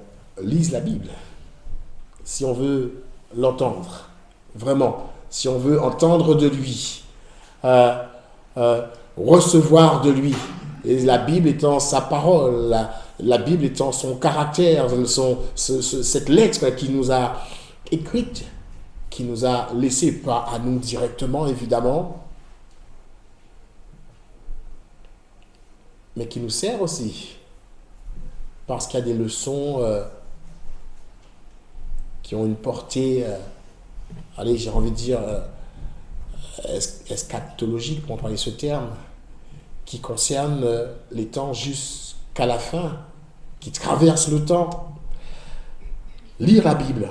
lise la Bible. Si on veut l'entendre, vraiment, si on veut entendre de lui, recevoir de lui, et la Bible étant sa parole, la Bible étant son caractère, cette lettre qui nous a écrite, qui nous a laissé, pas à nous directement évidemment, mais qui nous sert aussi, parce qu'il y a des leçons qui ont une portée, allez, j'ai envie de dire, eschatologique, pour employer ce terme, qui concerne les temps jusqu'à la fin, qui traverse le temps. Lire la Bible.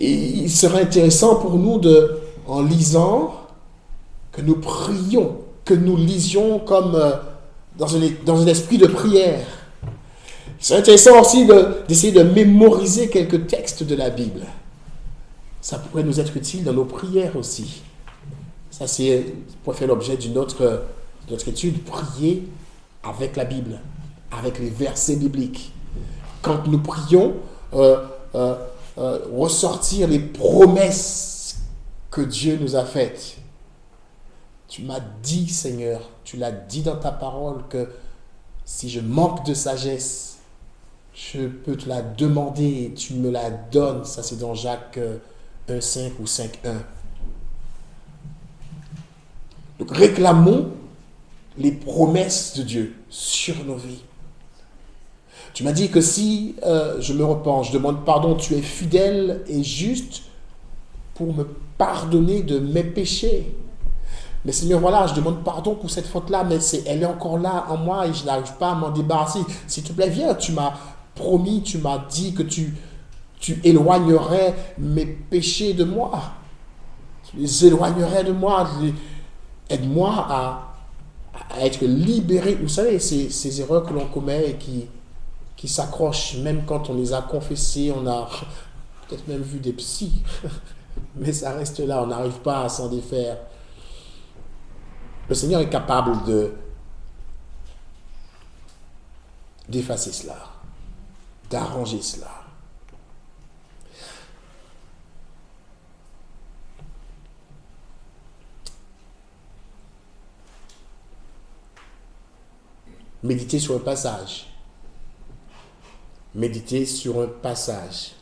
Et il serait intéressant pour nous en lisant, que nous prions, que nous lisions comme dans un esprit de prière. Il serait intéressant aussi d'essayer de mémoriser quelques textes de la Bible. Ça pourrait nous être utile dans nos prières aussi. Ça pourrait faire l'objet d'une autre étude, prier avec la Bible, avec les versets bibliques. Quand nous prions, ressortir les promesses que Dieu nous a faites. Tu m'as dit, Seigneur, tu l'as dit dans ta parole que si je manque de sagesse, je peux te la demander et tu me la donnes. Ça, c'est dans Jacques 1,5 ou 5,1. Donc, réclamons les promesses de Dieu sur nos vies. Tu m'as dit que si je me repens, je demande pardon, tu es fidèle et juste pour me pardonner de mes péchés. Mais Seigneur, voilà, je demande pardon pour cette faute-là, mais elle est encore là en moi et je n'arrive pas à m'en débarrasser. S'il te plaît, viens, tu m'as promis, tu m'as dit que tu éloignerais mes péchés de moi. Tu les éloignerais de moi. Aide-moi à être libéré. Vous savez, ces erreurs que l'on commet et qui s'accrochent, même quand on les a confessées, on a peut-être même vu des psys, mais ça reste là, on n'arrive pas à s'en défaire. Le Seigneur est capable d'effacer cela, d'arranger cela. Méditer sur un passage. Méditer sur un passage.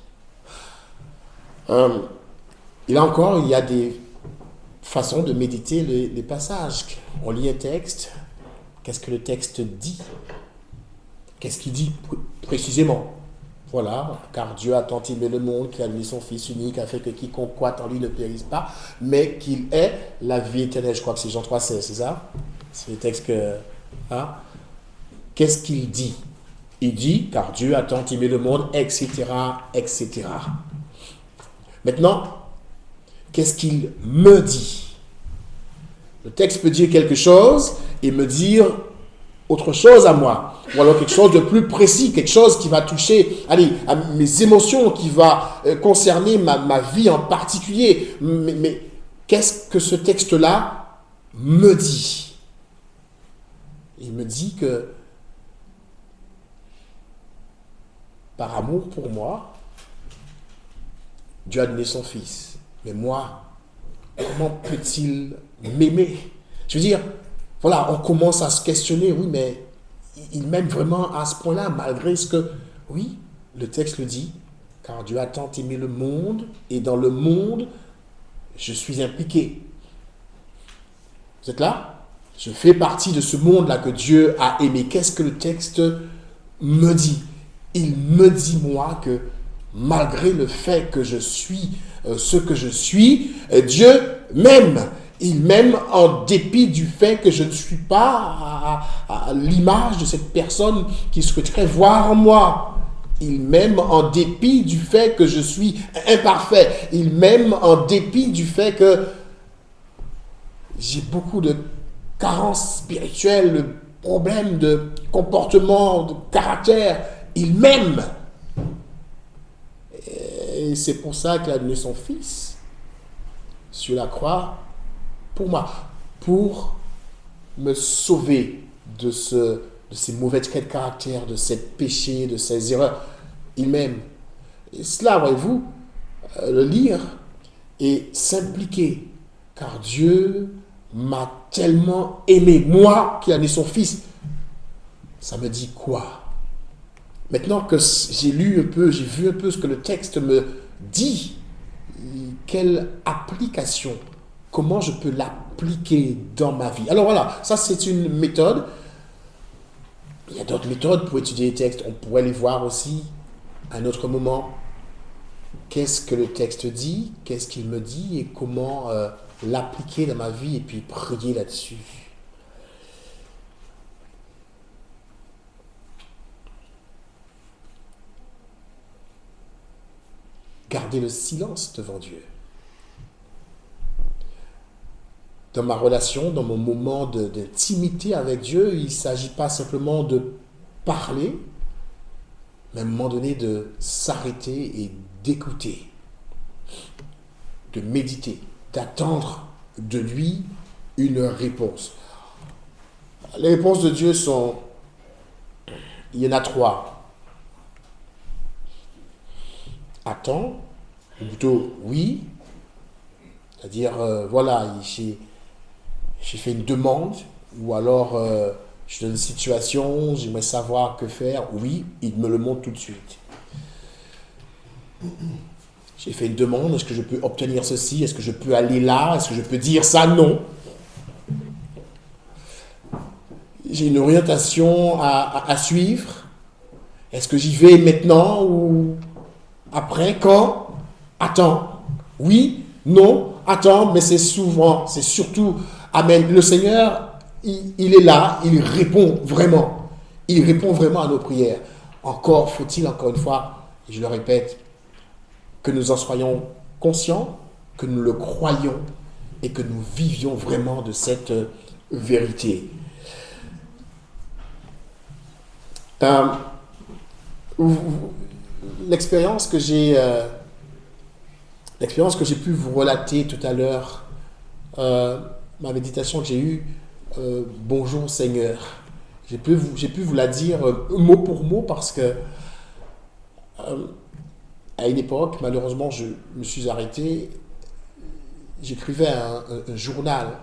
Et là encore, il y a des façons de méditer les passages. On lit un texte, qu'est-ce que le texte dit? Qu'est-ce qu'il dit précisément? Voilà, car Dieu a tant aimé le monde qu'il a donné son Fils unique afin que quiconque croit en lui ne périsse pas, mais qu'il ait la vie éternelle. Je crois que c'est Jean 3,16, c'est ça? C'est le texte que... Hein? Qu'est-ce qu'il dit? Il dit, car Dieu a tant aimé le monde, etc., etc. Maintenant, qu'est-ce qu'il me dit? Le texte peut dire quelque chose et me dire autre chose à moi, ou alors quelque chose de plus précis, quelque chose qui va toucher, allez, à mes émotions, qui va concerner ma vie en particulier. Mais qu'est-ce que ce texte-là me dit? Il me dit que par amour pour moi, Dieu a donné son Fils. Mais moi, comment peut-il m'aimer? Je veux dire, voilà, on commence à se questionner, oui, mais il m'aime vraiment à ce point-là, malgré ce que... Oui, le texte le dit, car Dieu a tant aimé le monde, et dans le monde, je suis impliqué. Vous êtes là? Je fais partie de ce monde-là que Dieu a aimé. Qu'est-ce que le texte me dit? Il me dit, moi, que malgré le fait que je suis ce que je suis, Dieu m'aime. Il m'aime en dépit du fait que je ne suis pas à l'image de cette personne qu'il souhaiterait voir en moi. Il m'aime en dépit du fait que je suis imparfait. Il m'aime en dépit du fait que j'ai beaucoup de carences spirituelles, de problèmes de comportement, de caractère. Il m'aime. Et c'est pour ça qu'il a donné son Fils sur la croix pour moi, pour me sauver de ces mauvais traits de caractère, de ces péchés, de ces erreurs. Il m'aime. Et cela, voyez-vous, le lire et s'impliquer, car Dieu m'a tellement aimé, moi qui ai donné son Fils. Ça me dit quoi? Maintenant que j'ai lu un peu, j'ai vu un peu ce que le texte me dit, quelle application, comment je peux l'appliquer dans ma vie? Alors voilà, ça c'est une méthode. Il y a d'autres méthodes pour étudier les textes. On pourrait les voir aussi à un autre moment. Qu'est-ce que le texte dit? Qu'est-ce qu'il me dit? Et comment l'appliquer dans ma vie et puis prier là-dessus. Garder le silence devant Dieu. Dans ma relation, dans mon moment d'intimité avec Dieu, il ne s'agit pas simplement de parler, mais à un moment donné de s'arrêter et d'écouter, de méditer, d'attendre de lui une réponse. Les réponses de Dieu sont... Il y en a 3. Attends, ou plutôt oui, c'est-à-dire, voilà, j'ai fait une demande, ou alors je suis dans une situation, j'aimerais savoir que faire, oui, il me le montre tout de suite. J'ai fait une demande, est-ce que je peux obtenir ceci, est-ce que je peux aller là, est-ce que je peux dire ça, non. J'ai une orientation à suivre, est-ce que j'y vais maintenant ou après, quand? Attends, oui, non, attends, mais c'est souvent, c'est surtout, amen. Le Seigneur, il est là, il répond vraiment. Il répond vraiment à nos prières. Encore faut-il, encore une fois, et je le répète, que nous en soyons conscients, que nous le croyions et que nous vivions vraiment de cette vérité. L'expérience que j'ai pu vous relater tout à l'heure, ma méditation que j'ai eue, bonjour Seigneur, j'ai pu vous la dire mot pour mot parce que à une époque, malheureusement, je me suis arrêté, j'écrivais un journal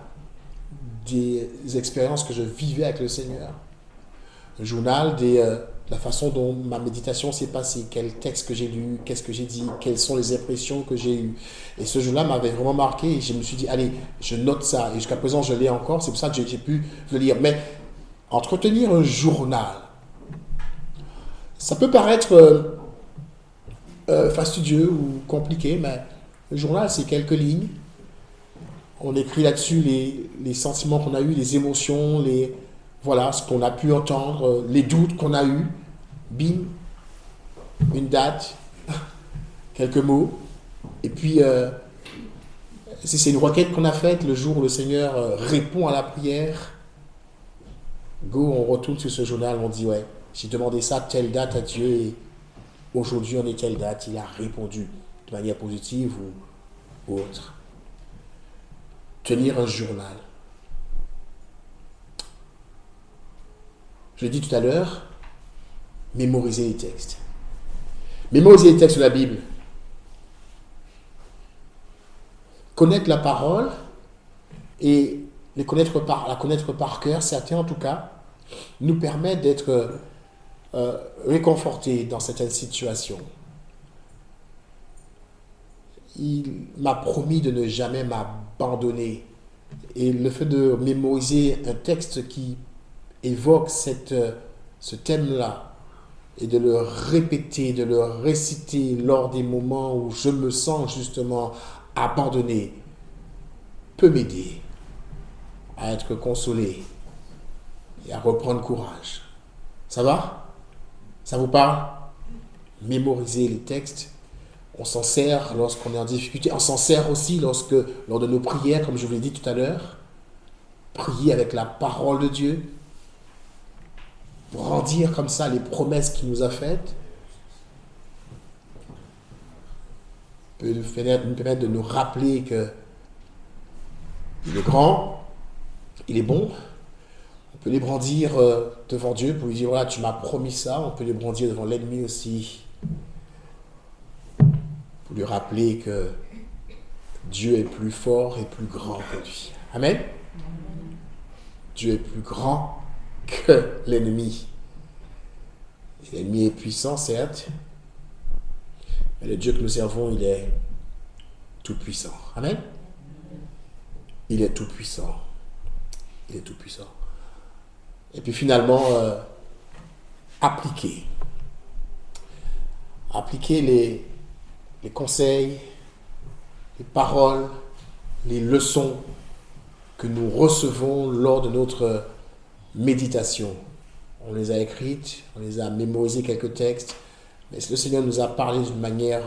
des expériences que je vivais avec le Seigneur, un journal des la façon dont ma méditation s'est passée, quel texte que j'ai lu, qu'est-ce que j'ai dit, quelles sont les impressions que j'ai eues. Et ce jour-là m'avait vraiment marqué et je me suis dit, allez, je note ça. Et jusqu'à présent, je l'ai encore, c'est pour ça que j'ai pu le lire. Mais entretenir un journal, ça peut paraître fastidieux ou compliqué, mais le journal, c'est quelques lignes. On écrit là-dessus les sentiments qu'on a eus, les émotions, voilà, ce qu'on a pu entendre, les doutes qu'on a eus. Bim, une date, quelques mots. Et puis, si c'est une requête qu'on a faite, le jour où le Seigneur répond à la prière, go, on retourne sur ce journal, on dit, ouais, j'ai demandé ça, telle date à Dieu, et aujourd'hui on est telle date, il a répondu de manière positive ou autre. Tenir un journal. Je l'ai dit tout à l'heure, mémoriser les textes. Mémoriser les textes de la Bible. Connaître la parole et la connaître par cœur, certains en tout cas, nous permet d'être réconfortés dans certaines situations. Il m'a promis de ne jamais m'abandonner. Et le fait de mémoriser un texte qui évoque ce thème-là, et de le répéter, de le réciter lors des moments où je me sens justement abandonné, peut m'aider à être consolé et à reprendre courage. Ça va? Ça vous parle? Mémoriser les textes. On s'en sert lorsqu'on est en difficulté. On s'en sert aussi lors de nos prières, comme je vous l'ai dit tout à l'heure. Prier avec la parole de Dieu. Brandir comme ça les promesses qu'il nous a faites. Peut nous permettre de nous rappeler que il est grand, il est bon. On peut les brandir devant Dieu pour lui dire, voilà, tu m'as promis ça. On peut les brandir devant l'ennemi aussi. Pour lui rappeler que Dieu est plus fort et plus grand que lui. Amen. Dieu est plus grand que l'ennemi. L'ennemi est puissant, certes, mais le Dieu que nous servons, il est tout puissant. Amen. Il est tout puissant. Il est tout puissant. Et puis finalement, appliquer les conseils, les paroles, les leçons que nous recevons lors de notre méditation. On les a écrites, on les a mémorisées quelques textes, mais le Seigneur nous a parlé d'une manière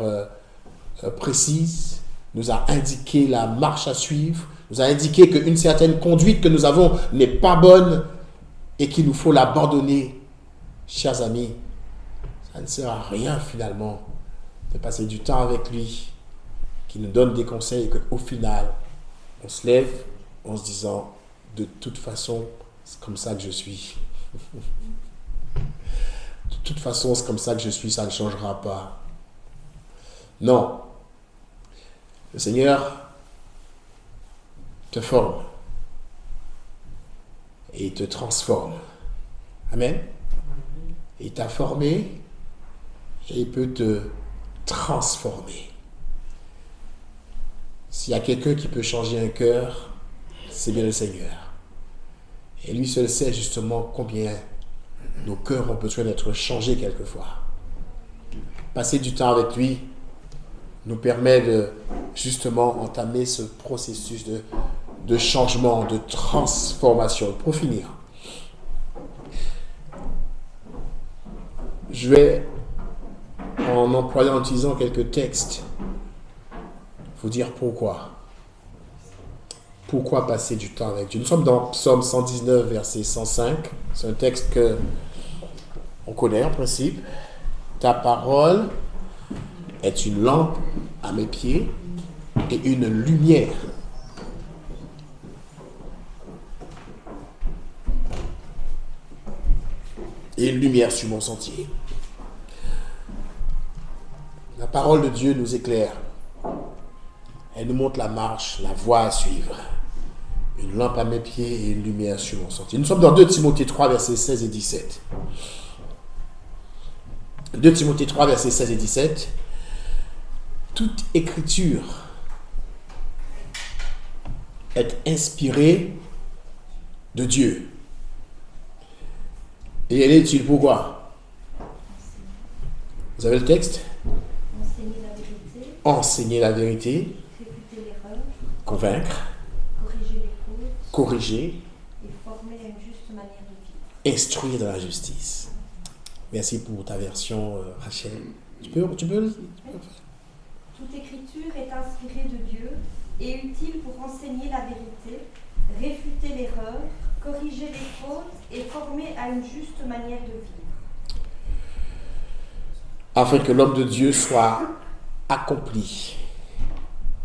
précise, nous a indiqué la marche à suivre, nous a indiqué qu'une certaine conduite que nous avons n'est pas bonne et qu'il nous faut l'abandonner. Chers amis, ça ne sert à rien finalement de passer du temps avec lui, qui nous donne des conseils et qu'au final, on se lève en se disant, de toute façon, c'est comme ça que je suis. De toute façon, c'est comme ça que je suis, ça ne changera pas. Non. Le Seigneur te forme et il te transforme. Amen. Il t'a formé et il peut te transformer. S'il y a quelqu'un qui peut changer un cœur, c'est bien le Seigneur. Et lui seul sait justement combien nos cœurs ont besoin d'être changés quelquefois. Passer du temps avec lui nous permet de justement entamer ce processus de changement, de transformation. Pour finir, je vais, en utilisant quelques textes, vous dire pourquoi. Pourquoi passer du temps avec Dieu? Nous sommes dans Psaume 119, verset 105. C'est un texte que on connaît en principe. Ta parole est une lampe à mes pieds et une lumière. Et une lumière sur mon sentier. La parole de Dieu nous éclaire. Elle nous montre la marche, la voie à suivre. Une lampe à mes pieds et une lumière sur mon sentier. Nous sommes dans 2 Timothée 3, versets 16 et 17. 2 Timothée 3, versets 16 et 17. Toute écriture est inspirée de Dieu. Et elle est utile pour quoi? Vous avez le texte? Enseigner la vérité. Enseigner la vérité. Réfuter l'erreur. Convaincre. Corriger les fautes. Corriger. Et former à une juste manière de vivre. Instruire dans la justice. Merci pour ta version, Rachel. Tu peux Toute écriture est inspirée de Dieu et utile pour enseigner la vérité, réfuter l'erreur, corriger les fautes et former à une juste manière de vivre. Afin que l'homme de Dieu soit accompli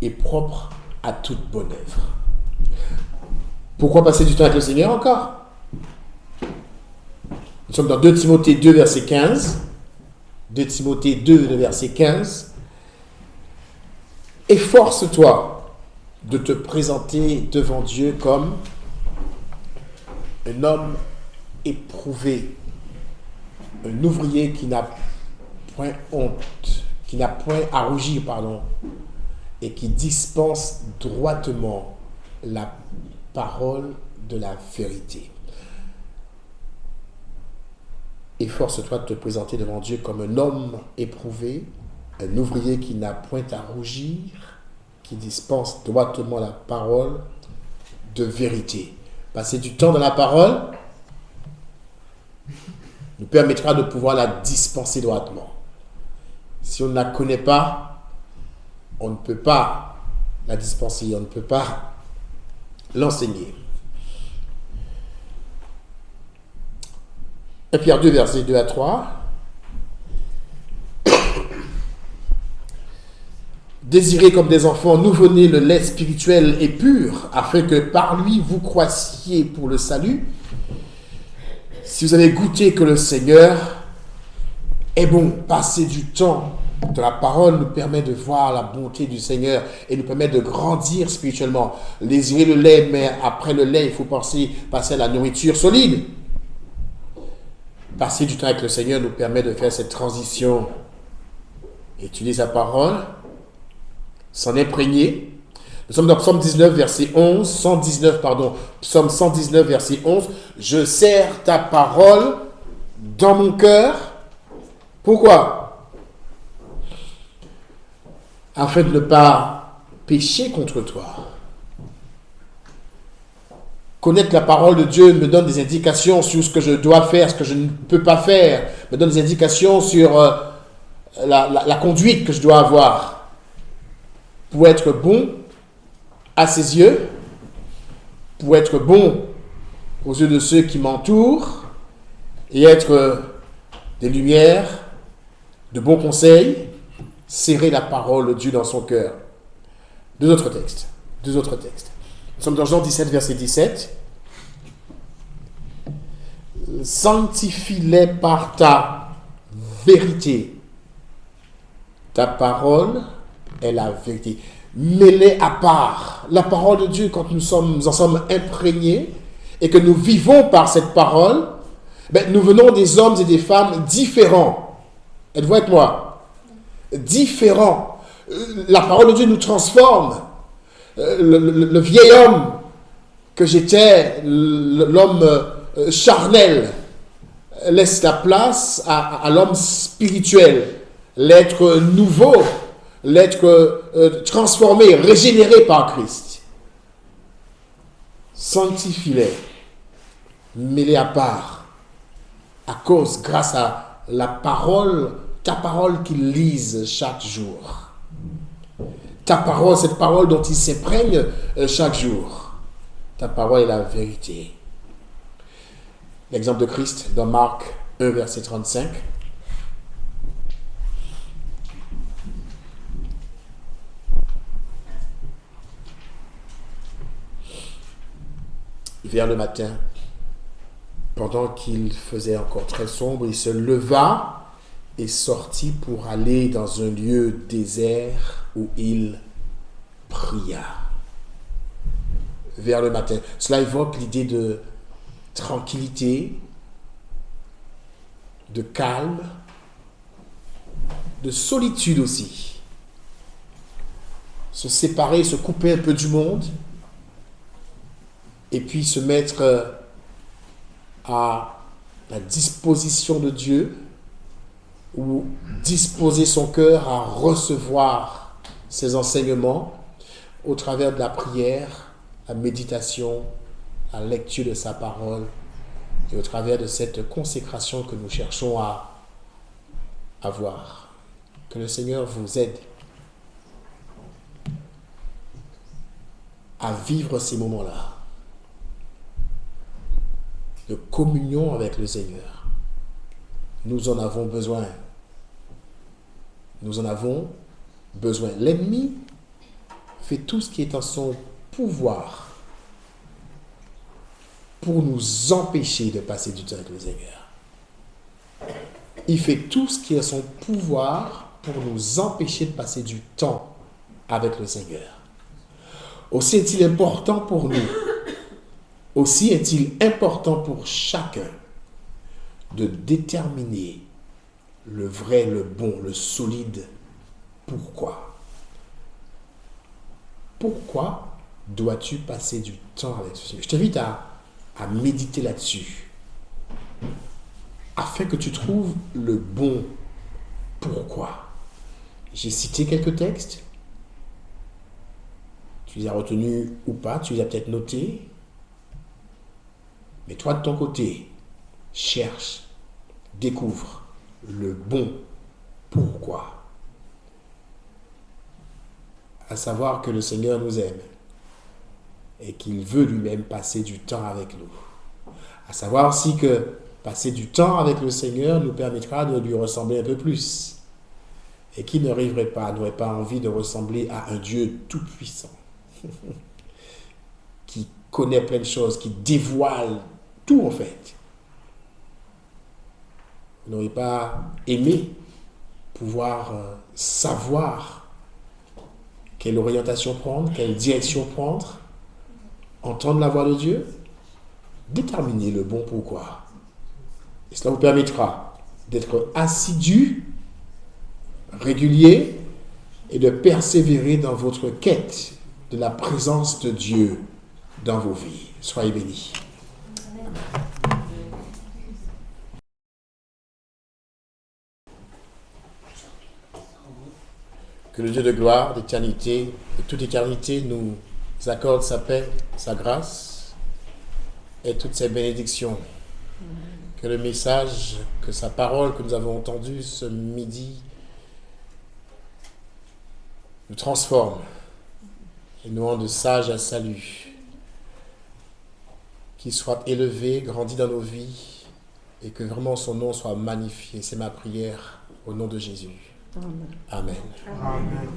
et propre à toute bonne œuvre. Pourquoi passer du temps avec le Seigneur encore? Nous sommes dans 2 Timothée 2, verset 15. 2 Timothée 2, verset 15. Efforce-toi de te présenter devant Dieu comme un homme éprouvé, un ouvrier qui n'a point honte, qui n'a point à rougir, et qui dispense droitement la parole de la vérité. Efforce-toi de te présenter devant Dieu comme un homme éprouvé, un ouvrier qui n'a point à rougir, qui dispense droitement la parole de vérité. Passer du temps dans la parole nous permettra de pouvoir la dispenser droitement. Si on ne la connaît pas, on ne peut pas la dispenser, on ne peut pas l'enseigner. 1 Pierre 2, versets 2 à 3. Désirez comme des enfants nouveau-nés le lait spirituel et pur, afin que par lui vous croissiez pour le salut. Si vous avez goûté que le Seigneur est bon, passer du temps de la parole nous permet de voir la bonté du Seigneur et nous permet de grandir spirituellement. Désirer le lait, mais après le lait, il faut passer à la nourriture solide. Passer du temps avec le Seigneur nous permet de faire cette transition, étudier sa parole, s'en imprégner. Nous sommes dans Psaume 19, verset 11, Psaume 119, verset 11. Je serre ta parole dans mon cœur. Pourquoi? Afin de ne pas pécher contre toi. Connaître la parole de Dieu me donne des indications sur ce que je dois faire, ce que je ne peux pas faire, me donne des indications sur la conduite que je dois avoir pour être bon à ses yeux, pour être bon aux yeux de ceux qui m'entourent et être des lumières, de bons conseils, serrer la parole de Dieu dans son cœur. Deux autres textes. Nous sommes dans Jean 17, verset 17. Sanctifie-les par ta vérité. Ta parole est la vérité. Mets-les à part. La parole de Dieu, quand nous en sommes imprégnés et que nous vivons par cette parole, nous venons des hommes et des femmes différents. Êtes-vous avec moi? Différents. La parole de Dieu nous transforme. Le vieil homme que j'étais, l'homme charnel, laisse la place à l'homme spirituel, l'être nouveau, l'être transformé, régénéré par Christ. Sanctifie-les, mets-les à part, grâce à la parole, ta parole qu'ils lisent chaque jour. Ta parole, cette parole dont ils s'imprègnent chaque jour. Ta parole est la vérité. L'exemple de Christ dans Marc 1, verset 35. Vers le matin, pendant qu'il faisait encore très sombre, il se leva et sortit pour aller dans un lieu désert où il pria. Vers le matin. Cela évoque l'idée de tranquillité, de calme, de solitude aussi. Se séparer, se couper un peu du monde, et puis se mettre à la disposition de Dieu, ou disposer son cœur à recevoir ses enseignements au travers de la prière, la méditation, la lecture de sa parole, et au travers de cette consécration que nous cherchons à avoir. Que le Seigneur vous aide à vivre ces moments-là de communion avec le Seigneur. Nous en avons besoin. Nous en avons besoin. L'ennemi fait tout ce qui est en son pouvoir pour nous empêcher de passer du temps avec le Seigneur. Il fait tout ce qui est en son pouvoir pour nous empêcher de passer du temps avec le Seigneur. Aussi est-il important pour nous, aussi est-il important pour chacun de déterminer le vrai, le bon, le solide. Pourquoi? Pourquoi dois-tu passer du temps avec ce Seigneur? Je t'invite à méditer là-dessus, afin que tu trouves le bon pourquoi. J'ai cité quelques textes. Tu les as retenus ou pas, tu les as peut-être notés. Mais toi, de ton côté, cherche, découvre le bon pourquoi. À savoir que le Seigneur nous aime et qu'il veut lui-même passer du temps avec nous. À savoir aussi que passer du temps avec le Seigneur nous permettra de lui ressembler un peu plus. Et qui n'aurait pas envie de ressembler à un Dieu tout-puissant, qui connaît plein de choses, qui dévoile tout en fait. Vous n'auriez pas aimé pouvoir savoir quelle orientation prendre, quelle direction prendre, entendre la voix de Dieu, déterminer le bon pourquoi. Et cela vous permettra d'être assidu, régulier, et de persévérer dans votre quête de la présence de Dieu dans vos vies. Soyez bénis. Que le Dieu de gloire, d'éternité, de toute éternité, nous accorde sa paix, sa grâce et toutes ses bénédictions. Que le message, que sa parole que nous avons entendue ce midi nous transforme et nous rend de sages à salut. Qu'il soit élevé, grandi dans nos vies et que vraiment son nom soit magnifié. C'est ma prière au nom de Jésus. Amen. Amen. Amen.